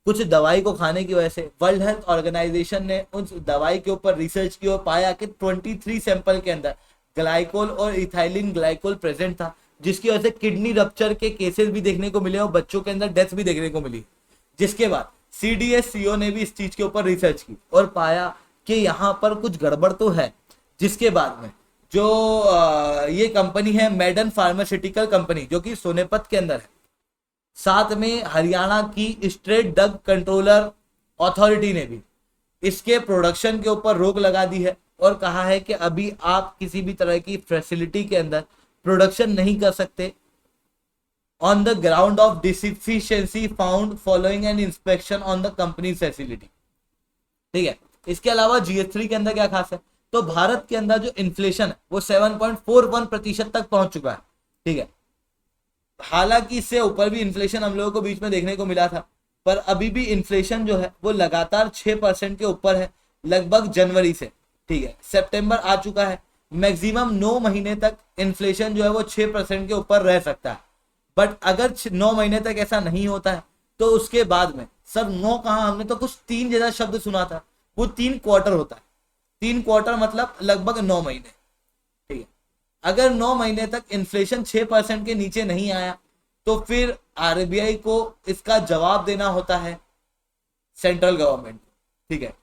कुछ दवाई को खाने की वजह से। वर्ल्ड हेल्थ ऑर्गेनाइजेशन ने उस दवाई के ऊपर रिसर्च की और पाया कि 23 सैंपल के अंदर ग्लाइकोल और इथाइलिन ग्लाइकोल प्रेजेंट था, जिसकी वजह से किडनी रप्चर के केसेस भी देखने को मिले और बच्चों के अंदर डेथ भी देखने को मिली। जिसके बाद CDSCO ने भी इस चीज के ऊपर रिसर्च की और पाया कि यहाँ पर कुछ गड़बड़ तो है। जिसके बाद में जो ये कंपनी है मैडन फार्मास्यूटिकल कंपनी, जो कि सोनेपत के अंदर है, साथ में हरियाणा की स्टेट ड्रग कंट्रोलर अथॉरिटी ने भी इसके प्रोडक्शन के ऊपर रोक लगा दी है और कहा है कि अभी आप किसी भी तरह की फैसिलिटी के अंदर प्रोडक्शन नहीं कर सकते on the ground of deficiency found following an inspection on the company facility. ठीक है, इसके अलावा GS3 के अंदर क्या खास है, तो भारत के अंदर जो इन्फ्लेशन है वो 7.41% तक पहुंच चुका है। ठीक है, हालांकि इससे ऊपर भी इन्फ्लेशन हम लोगों को बीच में देखने को मिला था, पर अभी भी इन्फ्लेशन जो है वो लगातार 6% के ऊपर है लगभग जनवरी से। ठीक है, सितंबर आ चुका है, मैक्सिमम 9 महीने तक इन्फ्लेशन जो है वो 6% के ऊपर रह सकता है। बट अगर 9 महीने तक ऐसा नहीं होता है तो उसके बाद में सर 9 कहाँ, हमने तो कुछ 3 जैसा शब्द सुना था, वो 3 क्वार्टर होता है। 3 क्वार्टर मतलब लगभग 9 महीने। ठीक है, अगर 9 महीने तक इन्फ्लेशन 6% के नीचे नहीं आया तो फिर RBI को इसका जवाब देना होता है सेंट्रल गवर्नमेंट। ठीक है,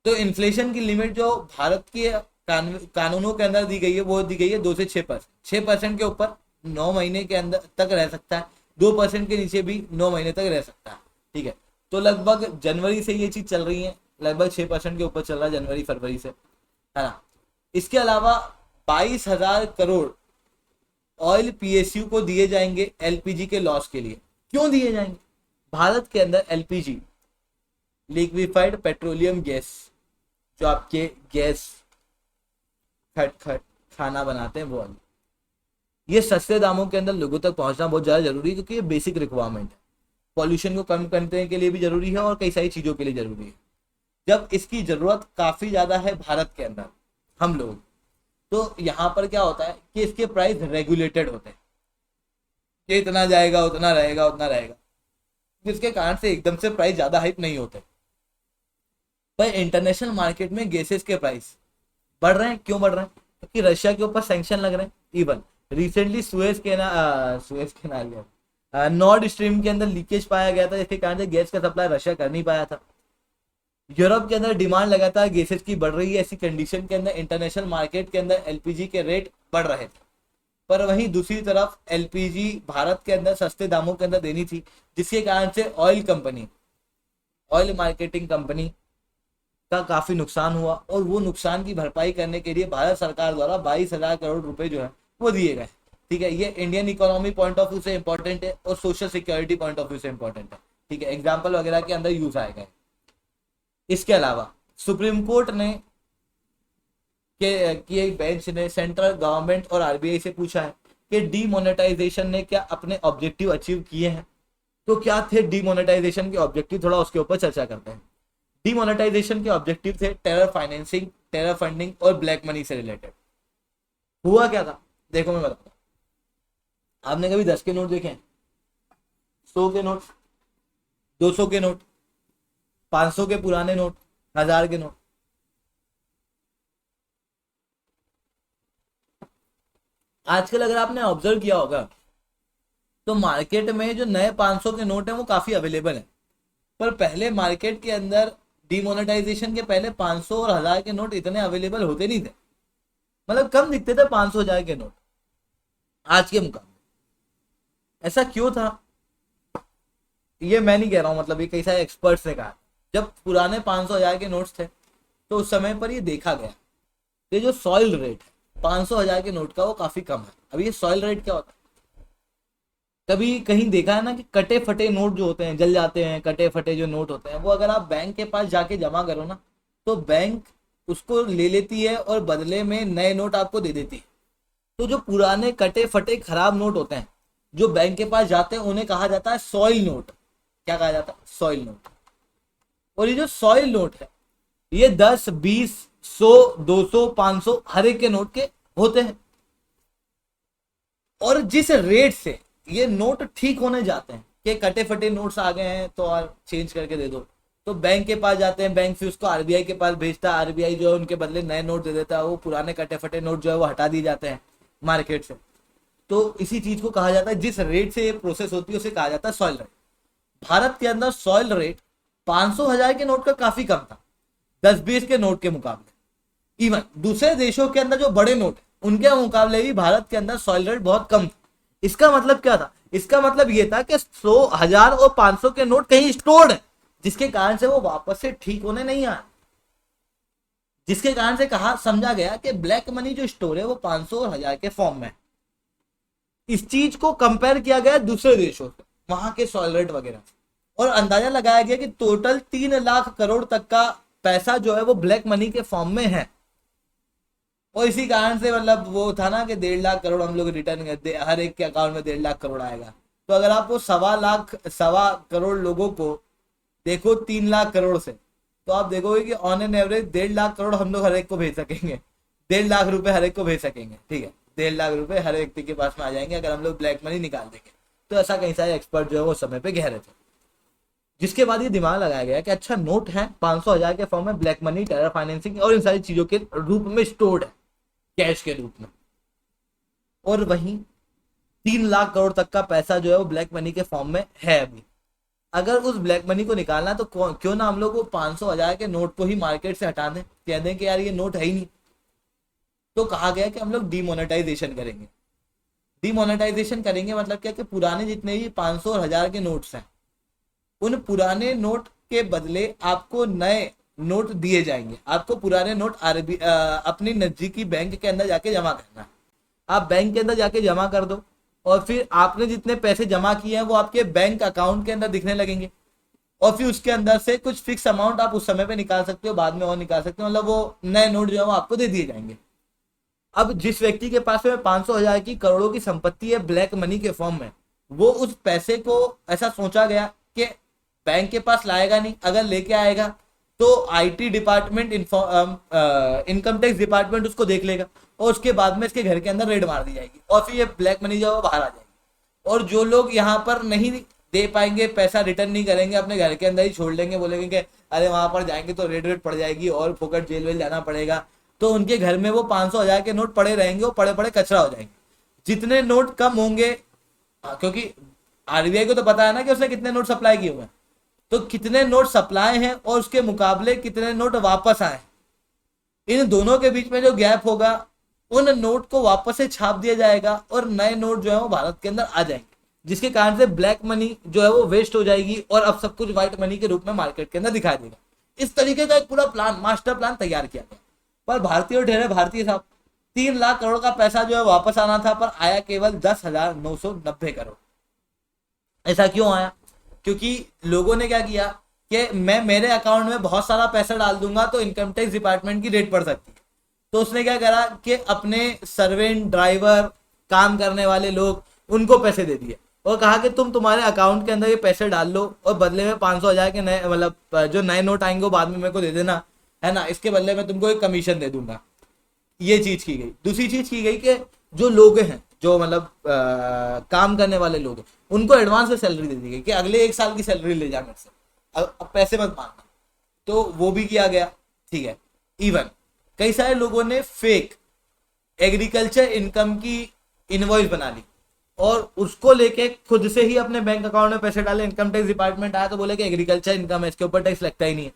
तो इन्फ्लेशन की लिमिट जो भारत के कानूनों के अंदर दी गई है वो दी गई है 2 से 6%। 6% के ऊपर 9 महीने के अंदर तक रह सकता है, 2% के नीचे भी 9 महीने तक रह सकता है। ठीक है, तो लगभग जनवरी से ये चीज चल रही है, लगभग 6% के ऊपर चल रहा है जनवरी फरवरी से, है ना। इसके अलावा 22,000 करोड़ ऑयल PSU को दिए जाएंगे LPG के लॉस के लिए। क्यों दिए जाएंगे? भारत के अंदर LPG लिक्विफाइड पेट्रोलियम गैस, जो आपके गैस खट खाना बनाते हैं वो, ये सस्ते दामों के अंदर लोगों तक पहुंचना बहुत ज्यादा जरूरी है, क्योंकि ये बेसिक रिक्वायरमेंट है। पॉल्यूशन को कम करने के लिए भी जरूरी है और कई सारी चीजों के लिए जरूरी है। जब इसकी जरूरत काफी ज्यादा है भारत के अंदर हम लोग, तो यहाँ पर क्या होता है कि इसके प्राइस रेगुलेटेड होते हैं। कि इतना जाएगा, उतना रहेगा, उतना रहेगा, जिसके कारण से एकदम से प्राइस ज्यादा हाइप नहीं होते। पर इंटरनेशनल मार्केट में गैसेस के प्राइस बढ़ रहे हैं। क्यों बढ़ रहे हैं? क्योंकि रशिया के ऊपर सैंक्शन लग रहे हैं। इवन रिसेंटली सुएज के नॉर्ड स्ट्रीम के अंदर लीकेज पाया गया था, जिसके कारण से गैस का सप्लाई रशिया कर नहीं पाया था। यूरोप के अंदर डिमांड लगातार गैसेस की बढ़ रही है। ऐसी कंडीशन के अंदर इंटरनेशनल मार्केट के अंदर एलपीजी के रेट बढ़ रहे थे। पर वहीं दूसरी तरफ एलपीजी भारत के अंदर सस्ते दामों के अंदर देनी थी, जिसके कारण से ऑयल मार्केटिंग कंपनी का काफी नुकसान हुआ। और वो नुकसान की भरपाई करने के लिए भारत सरकार द्वारा 22,000 करोड़ रुपए जो है वो दिए गए। ठीक है, ये Indian economy point of view से इंपॉर्टेंट है और social security point of view से इंपॉर्टेंट है। ठीक है, एग्जाम्पल वगैरह के अंदर यूज आएगा। इसके अलावा सुप्रीम कोर्ट ने कि एक बेंच ने सेंट्रल गवर्नमेंट और आरबीआई से पूछा है कि डीमोनेटाइजेशन ने क्या अपने ऑब्जेक्टिव अचीव किए हैं। तो क्या थे डीमोनेटाइजेशन के ऑब्जेक्टिव, थोड़ा उसके ऊपर चर्चा करते हैं। डीमोनेटाइजेशन के ऑब्जेक्टिव थे टेरर फाइनेंसिंग, टेरर फंडिंग और ब्लैक मनी से रिलेटेड। हुआ क्या था, देखो मैं बताता हूं। आपने कभी 10 के नोट देखे हैं? 100 के नोट, 200 के नोट, 500 के पुराने नोट, 1000 के नोट। आजकल अगर आपने ऑब्जर्व किया होगा तो मार्केट में जो नए 500 के नोट हैं वो काफी अवेलेबल है। पर पहले मार्केट के अंदर डीमोनेटाइजेशन के पहले 500 और 1000 के नोट इतने अवेलेबल होते नहीं थे। मतलब कम दिखते थे 500 1000 के नोट आज के मुकाबले। ऐसा क्यों था? ये मैं नहीं कह रहा हूं, मतलब ये कई सारे एक्सपर्ट्स ने कहा। जब पुराने 500 1000 के नोट्स थे तो उस समय पर ये देखा गया कि जो सॉइल रेट 500 1000 के नोट का वो काफी कम है। अब ये सॉइल रेट क्या होता है? कभी कहीं देखा है ना कि कटे फटे नोट जो होते हैं जल जाते हैं। कटे फटे जो नोट होते हैं वो अगर आप बैंक के पास जाके जमा करो ना तो बैंक उसको ले लेती है और बदले में नए नोट आपको दे देती है। तो जो पुराने कटे फटे खराब नोट होते हैं जो बैंक के पास जाते हैं उन्हें कहा जाता है सॉइल नोट। क्या कहा जाता है? Soil note. और ये जो सॉइल नोट है ये 10, 20, 100, 200, 500 हर एक के नोट के होते हैं। और जिस रेट से ये नोट ठीक होने जाते हैं कि कटे फटे नोट्स आ गए हैं तो और चेंज करके दे दो, तो बैंक के पास जाते हैं। बैंक फिर उसको आरबीआई के पास भेजता है। आरबीआई जो है उनके बदले नए नोट दे देता है। वो पुराने कटे फटे नोट जो है वो हटा दिए जाते हैं मार्केट से। तो इसी चीज को कहा जाता है, जिस रेट से ये प्रोसेस होती है उसे कहा जाता है सॉइल रेट। भारत के अंदर सॉइल रेट 500 1000 के नोट का काफी कम था 10-20 के नोट के मुकाबले। इवन दूसरे देशों के अंदर जो बड़े नोट है उनके मुकाबले भी भारत के अंदर सॉइल रेट बहुत कम था। इसका मतलब क्या था? इसका मतलब ये था कि 100, 1000 और 500 के नोट कहीं स्टोर्ड है, जिसके कारण से वो वापस से ठीक होने नहीं आए। जिसके कारण से कहा समझा गया कि ब्लैक मनी जो स्टोर है वो 500 और 1000 के फॉर्म में है। इस चीज को कंपेयर किया गया दूसरे देशों से, वहां के सॉइल रेट वगैरह, और अंदाजा लगाया गया कि टोटल 3 लाख करोड़ तक का पैसा जो है वो ब्लैक मनी के फॉर्म में है। और इसी कारण से मतलब वो था ना कि 1.5 लाख करोड़ हम लोग रिटर्न करते, हर एक के अकाउंट में 1.5 लाख करोड़ आएगा। तो अगर आप वो 1.25 करोड़ लोगों को देखो 3 लाख करोड़ से, तो आप देखोगे कि on an average 1.5 lakh crore हम लोग हर एक को भेज सकेंगे। 1.5 लाख रुपए हर एक को भेज सकेंगे। ठीक है, 1.5 लाख रुपए हर व्यक्ति के पास में आ जाएंगे अगर हम लोग ब्लैक मनी निकाल देंगे। तो ऐसा कई सारे एक्सपर्ट जो है वो समय पे कह रहे थे। जिसके बाद ये दिमाग लगाया गया कि अच्छा नोट है 500 1000 के फॉर्म में, ब्लैक मनी, टेरर फाइनेंसिंग और इन सारी चीजों के रूप में स्टोर्ड है, कैश के रूप में। और वहीं 3 लाख करोड़ तक का पैसा जो है वो ब्लैक मनी के फॉर्म में है अभी। अगर उस ब्लैक मनी को निकालना है तो क्यों ना हम लोग वो 500 1000 के नोट को ही मार्केट से हटा दें, कह दें कि यार ये नोट है ही नहीं। तो कहा गया कि हम लोग डीमोनेटाइजेशन करेंगे। डीमोनेटाइजेशन करेंगे मतलब क्या कि पुराने जितने भी 500 और 1000 के नोट्स हैं उन पुराने नोट के बदले आपको नए नोट दिए जाएंगे। आपको पुराने नोट अपनी नजदीकी बैंक के अंदर जाके जमा करना है। आप बैंक के अंदर जाके जमा कर दो और फिर आपने जितने पैसे जमा किए हैं वो आपके बैंक अकाउंट के अंदर दिखने लगेंगे। और फिर उसके अंदर से कुछ फिक्स अमाउंट आप उस समय पे निकाल सकते हो, बाद में और निकाल सकते हो। मतलब वो नए नोट जो है वो आपको दे दिए जाएंगे। अब जिस व्यक्ति के पास में 500 1000 की करोड़ों की संपत्ति है ब्लैक मनी के फॉर्म में, वो उस पैसे को ऐसा सोचा गया कि बैंक के पास लाएगा नहीं, अगर लेके आएगा तो IT department, income tax department उसको देख लेगा और उसके बाद में इसके घर के अंदर रेड मार दी जाएगी और फिर ये ब्लैक मनी जो है वो बाहर आ जाएगी। और जो लोग यहाँ पर नहीं दे पाएंगे, पैसा रिटर्न नहीं करेंगे, अपने घर के अंदर ही छोड़ लेंगे, बोलेंगे कि अरे वहां पर जाएंगे तो रेड पड़ जाएगी और फोकट जेल वेल जाना पड़ेगा, तो उनके घर में वो 500 1000 के नोट पड़े रहेंगे, वो पड़े पड़े कचरा हो जाएंगे। जितने नोट कम होंगे, क्योंकि आरबीआई को तो पता है ना कि उसने कितने नोट सप्लाई किए हुए हैं, तो कितने नोट सप्लाई हैं और उसके मुकाबले कितने नोट वापस आए, इन दोनों के बीच में जो गैप होगा, उन नोट को वापस से छाप दिया जाएगा और नए नोट जो है वो भारत के अंदर आ जाएंगे, जिसके कारण से ब्लैक मनी जो है वो वेस्ट हो जाएगी और अब सब कुछ व्हाइट मनी के रूप में मार्केट के अंदर दिखाई देगा। इस तरीके का एक पूरा प्लान, मास्टर प्लान तैयार किया गया। पर भारतीय और ढेरे भारतीय साहब, 3 लाख करोड़ का पैसा जो है वापस आना था, पर आया केवल 10,990 करोड़। ऐसा क्यों आया? क्योंकि लोगों ने क्या किया कि मैं मेरे अकाउंट में बहुत सारा पैसा डाल दूंगा तो इनकम टैक्स डिपार्टमेंट की रेड पड़ सकती है, तो उसने क्या करा कि अपने सर्वेंट, ड्राइवर, काम करने वाले लोग, उनको पैसे दे दिए और कहा कि तुम तुम्हारे अकाउंट के अंदर ये पैसे डाल लो और बदले में 500 1000 के नए, मतलब जो नए नोट आएंगे वो बाद में मेरे को दे देना, है ना, इसके बदले में तुमको एक कमीशन दे दूंगा। ये चीज की गई। दूसरी चीज की गई कि जो लोग हैं, जो मतलब काम करने वाले लोग हैं, उनको एडवांस में सैलरी दे दी गई कि अगले 1 साल की सैलरी ले जा मेरे से, अब पैसे मत मांगना, तो वो भी किया गया। ठीक है। इवन कई सारे लोगों ने फेक एग्रीकल्चर इनकम की इनवॉइस बना ली और उसको लेके खुद से ही अपने बैंक अकाउंट में पैसे डाले। इनकम टैक्स डिपार्टमेंट आया तो बोले कि एग्रीकल्चर इनकम है, इसके ऊपर टैक्स लगता ही नहीं है।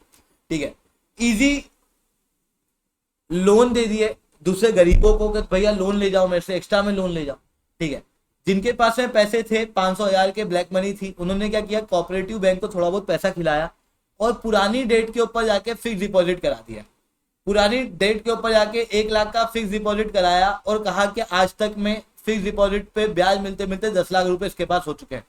ठीक है। इजी लोन दे दिए दूसरे गरीबों को कि भैया लोन ले जाओ मेरे से, एक्स्ट्रा में लोन ले जाओ। ठीक है। जिनके पास में पैसे थे, 500 1000 के ब्लैक मनी थी, उन्होंने क्या किया, कोऑपरेटिव बैंक को थोड़ा बहुत पैसा खिलाया और पुरानी डेट के ऊपर जाके फिक्स डिपॉजिट करा दिया। पुरानी डेट के ऊपर जाके 1 लाख का फिक्स डिपॉजिट कराया और कहा कि आज तक में फिक्स डिपॉजिट पे ब्याज मिलते मिलते 10 लाख रुपए इसके पास हो चुके हैं।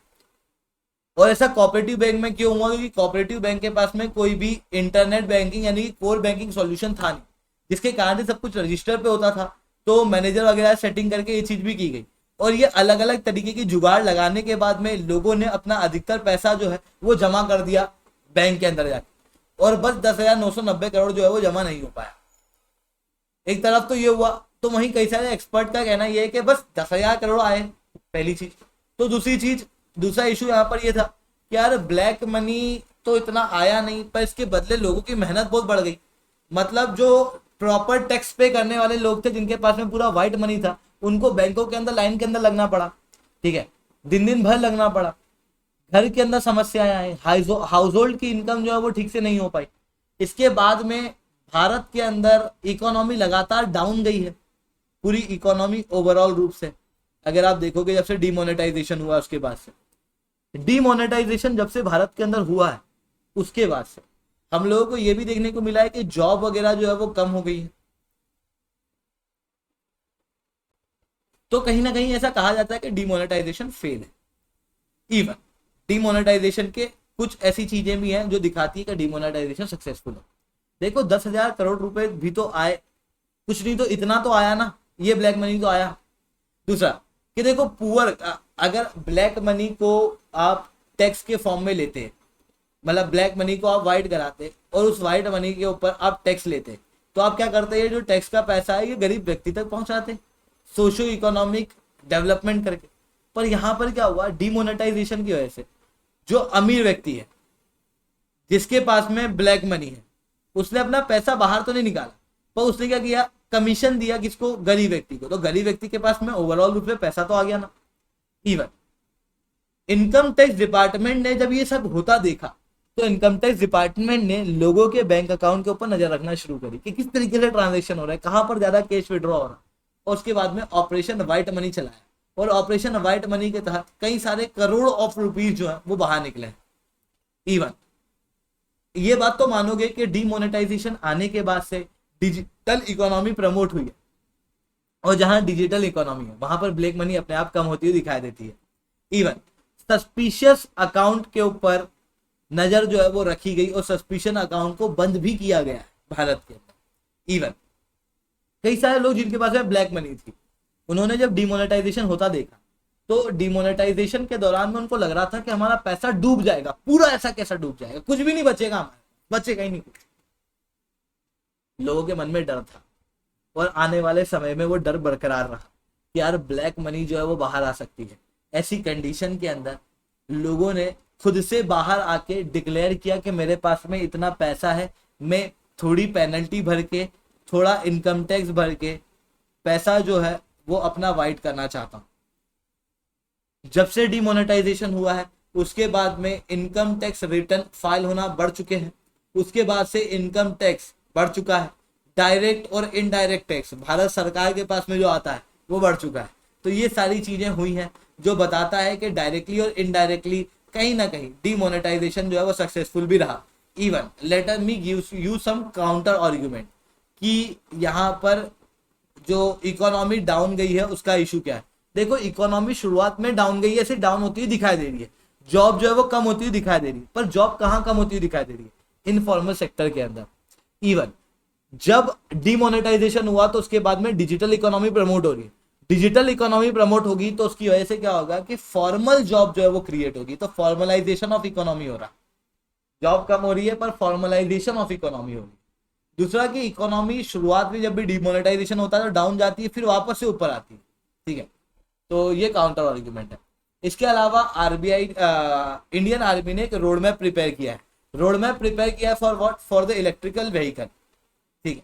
और ऐसा कोऑपरेटिव बैंक में क्यों हुआ? क्योंकि कोऑपरेटिव बैंक के पास में कोई भी इंटरनेट बैंकिंग यानी कोर बैंकिंग सॉल्यूशन था नहीं, जिसके कारण से सब कुछ रजिस्टर पे होता था। तो मैनेजर वगैरह सेटिंग करके ये चीज भी की गई और ये अलग अलग तरीके की जुगाड़ लगाने के बाद में लोगों ने अपना अधिकतर पैसा जो है वो जमा कर दिया बैंक के अंदर जाके, और बस 10,990 करोड़ जो है वो जमा नहीं हो पाया। एक तरफ तो ये हुआ, तो वहीं कई सारे एक्सपर्ट का कहना ये है कि बस 10,000 करोड़ आए, पहली चीज। तो दूसरी चीज, दूसरा इशू यहाँ पर ये था कि यार ब्लैक मनी तो इतना आया नहीं, पर इसके बदले लोगों की मेहनत बहुत बढ़ गई। मतलब जो प्रॉपर टैक्स पे करने वाले लोग थे, जिनके पास में पूरा व्हाइट मनी था, उनको बैंकों के अंदर लाइन के अंदर लगना पड़ा। ठीक है। दिन दिन भर लगना पड़ा। घर के अंदर समस्याएं आई, हाउस होल्ड की इनकम जो है वो ठीक से नहीं हो पाई। इसके बाद में भारत के अंदर इकोनॉमी लगातार डाउन गई है, पूरी इकोनॉमी ओवरऑल रूप से। अगर आप देखोगे जब से डिमोनेटाइजेशन हुआ, उसके बाद से डिमोनेटाइजेशन जब से भारत के अंदर हुआ है, उसके बाद से हम लोगों को यह भी देखने को मिला है कि जॉब वगैरह जो है वो कम हो गई है। तो कहीं ना कहीं ऐसा कहा जाता है कि डिमोनेटाइजेशन फेल है। इवन डिमोनेटाइजेशन के कुछ ऐसी चीजें भी हैं जो दिखाती है कि डिमोनेटाइजेशन सक्सेसफुल है। देखो 10,000 करोड़ रुपए भी तो आए, कुछ नहीं तो इतना तो आया ना, ये ब्लैक मनी तो आया। दूसरा कि देखो पुअर, अगर ब्लैक मनी को आप टैक्स के फॉर्म में लेते, मतलब ब्लैक मनी को आप व्हाइट कराते और उस व्हाइट मनी के ऊपर आप टैक्स लेते, तो आप क्या करते हैं, जो टैक्स का पैसा है ये गरीब व्यक्ति तक पहुंचाते, सोशो इकोनॉमिक डेवलपमेंट करके। पर यहाँ पर क्या हुआ, डिमोनेटाइजेशन की वजह से जो अमीर व्यक्ति है, जिसके पास में ब्लैक मनी है, उसने अपना पैसा बाहर तो नहीं निकाला, पर उसने क्या किया, कमीशन दिया किसको, गरीब व्यक्ति को। तो गरीब व्यक्ति के पास में ओवरऑल रूप में पैसा तो आ गया ना। इवन इनकम टैक्स डिपार्टमेंट ने जब ये सब होता देखा, तो इनकम टैक्स डिपार्टमेंट ने लोगों के बैंक अकाउंट के ऊपर नजर रखना शुरू करी कि किस तरीके से ट्रांजेक्शन हो रहा है, कहां पर ज्यादा कैश विड्रॉ हो रहा है। और उसके बाद में ऑपरेशन व्हाइट मनी चलाया और ऑपरेशन व्हाइट मनी के तहत कई सारे करोड़ ऑफ रुपीज जो है वो बाहर निकले हैं। इवन ये बात तो मानोगे कि डीमोनेटाइजेशन आने के बाद से डिजिटल इकोनॉमी प्रमोट हुई है, और जहां डिजिटल इकोनॉमी है वहां पर ब्लैक मनी अपने आप कम होती हुई दिखाई देती है। इवन सस्पिशियस अकाउंट के ऊपर नजर जो है वो रखी गई और सस्पिशन अकाउंट को बंद भी किया गया है भारत के अंदर। इवन कई सारे लोग जिनके पास में ब्लैक मनी थी, उन्होंने जब डिमोनेटाइजेशन होता देखा, तो डिमोनेटाइजेशन के दौरान में उनको लग रहा था कि हमारा पैसा डूब जाएगा, पूरा ऐसा कैसा डूब जाएगा, कुछ भी नहीं बचेगा, हमारे बचेगा ही नहीं कुछ। लोगों के मन में डर था और आने वाले समय में वो डर बरकरार रहा कि यार ब्लैक मनी जो है वो बाहर आ सकती है। ऐसी कंडीशन के अंदर लोगों ने खुद से बाहर आके डिक्लेयर किया कि मेरे पास में इतना पैसा है, मैं थोड़ी पेनल्टी भर के, थोड़ा इनकम टैक्स भर के पैसा जो है वो अपना वाइट करना चाहता हूँ। जब से डिमोनेटाइजेशन हुआ है उसके बाद में इनकम टैक्स रिटर्न फाइल होना बढ़ चुके हैं, उसके बाद से इनकम टैक्स बढ़ चुका है, डायरेक्ट और इनडायरेक्ट टैक्स भारत सरकार के पास में जो आता है वो बढ़ चुका है। तो ये सारी चीजें हुई हैं जो बताता है कि डायरेक्टली और इनडायरेक्टली कहीं ना कहीं डिमोनेटाइजेशन जो है वो सक्सेसफुल भी रहा। Even let me give you some counter argument कि यहाँ पर जो इकोनॉमी डाउन गई है उसका इशू क्या है। देखो इकोनॉमी शुरुआत में डाउन गई है, ऐसे डाउन होती हुई दिखाई दे रही है, जॉब जो है वो कम होती हुई दिखाई दे रही है, पर जॉब कहाँ कम होती हुई दिखाई दे रही है, इनफॉर्मल सेक्टर के अंदर। इवन जब डिमोनेटाइजेशन हुआ तो उसके बाद में डिजिटल इकोनॉमी प्रमोट हो रही है, डिजिटल इकोनॉमी प्रमोट होगी तो उसकी वजह से क्या होगा कि फॉर्मल जॉब जो है वो क्रिएट होगी, तो फॉर्मलाइजेशन ऑफ इकोनॉमी हो रहा है, जॉब कम हो रही है पर फॉर्मलाइजेशन ऑफ इकोनॉमी हो रही है। दूसरा कि इकोनॉमी शुरुआत में जब भी डिमोनेटाइजेशन होता है तो डाउन जाती है, फिर वापस से ऊपर आती है, ठीक है। तो ये काउंटर आर्ग्यूमेंट है। इसके अलावा आरबीआई इंडियन आर्मी ने एक रोड मैप प्रिपेयर किया है, रोड मैप प्रिपेयर किया है for what, for the electrical vehicle, ठीक है,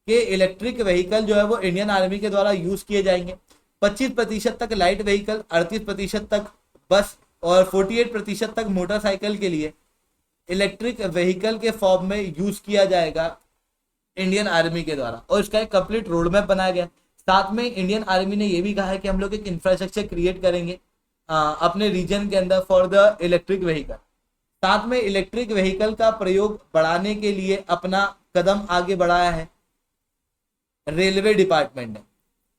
कि इलेक्ट्रिक व्हीकल जो है वो इंडियन आर्मी के द्वारा यूज किए जाएंगे। 25% तक लाइट व्हीकल, 38% तक बस और 48% तक मोटरसाइकिल के लिए इलेक्ट्रिक व्हीकल के फॉर्म में यूज किया जाएगा इंडियन आर्मी के द्वारा, और इसका एक कंप्लीट रोड मैप बनाया गया। साथ में इंडियन आर्मी ने यह भी कहा है कि हम लोग एक इंफ्रास्ट्रक्चर क्रिएट करेंगे अपने रीजन के अंदर फॉर द इलेक्ट्रिक व्हीकल। साथ में इलेक्ट्रिक व्हीकल का प्रयोग बढ़ाने के लिए अपना कदम आगे बढ़ाया है रेलवे डिपार्टमेंट ने।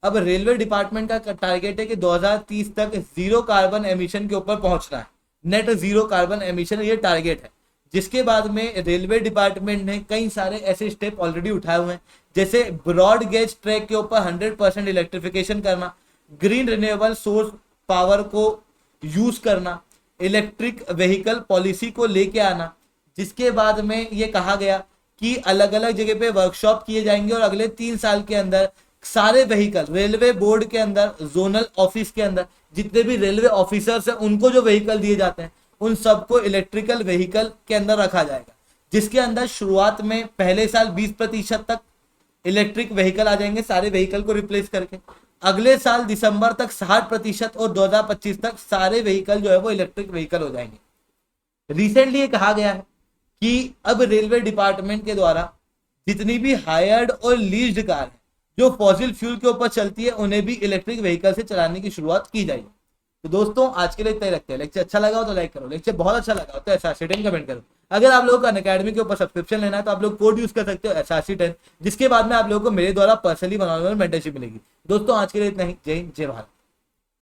अब रेलवे डिपार्टमेंट का टारगेट है कि 2030 तक जीरो कार्बन एमिशन के ऊपर पहुंचना है, नेट जीरो कार्बन एमिशन ये टारगेट है। जिसके बाद में रेलवे डिपार्टमेंट ने कई सारे ऐसे स्टेप ऑलरेडी उठाए हुए हैं, जैसे ब्रॉड गेज ट्रैक के ऊपर 100% इलेक्ट्रिफिकेशन करना, ग्रीन रिन्यूएबल सोर्स पावर को यूज करना, इलेक्ट्रिक व्हीकल पॉलिसी को लेके आना। जिसके बाद में ये कहा गया कि अलग अलग जगह पे वर्कशॉप किए जाएंगे और अगले 3 साल के अंदर सारे व्हीकल रेलवे बोर्ड के अंदर, जोनल ऑफिस के अंदर जितने भी रेलवे ऑफिसर्स हैं उनको जो व्हीकल दिए जाते हैं उन सबको इलेक्ट्रिकल व्हीकल के अंदर रखा जाएगा। जिसके अंदर शुरुआत में पहले साल 20% तक इलेक्ट्रिक व्हीकल आ जाएंगे सारे व्हीकल को रिप्लेस करके, अगले साल दिसंबर तक 60% और 2025 तक सारे व्हीकल जो है वो इलेक्ट्रिक व्हीकल हो जाएंगे। रिसेंटली ये कहा गया है कि अब रेलवे डिपार्टमेंट के द्वारा जितनी भी हायर्ड और लीज्ड कार है जो फॉसिल फ्यूल के ऊपर चलती है उन्हें भी इलेक्ट्रिक व्हीकल से चलाने की शुरुआत की जाएगी। तो दोस्तों आज के लिए इतना ही रखते हैं। लेक्चर अच्छा लगा हो तो लाइक करो, लेक्चर बहुत अच्छा लगा हो तो SRC10 कमेंट करो। अगर आप लोगों को अनअकैडमी के ऊपर सब्सक्रिप्शन लेना है तो आप लोग कोड यूज कर सकते हो SRC10, जिसके बाद में आप लोगों को मेरे द्वारा पर्सनली बनाने में मेंटरशिप मिलेगी। दोस्तों आज के लिए इतना ही। जय हिंद, जय भारत।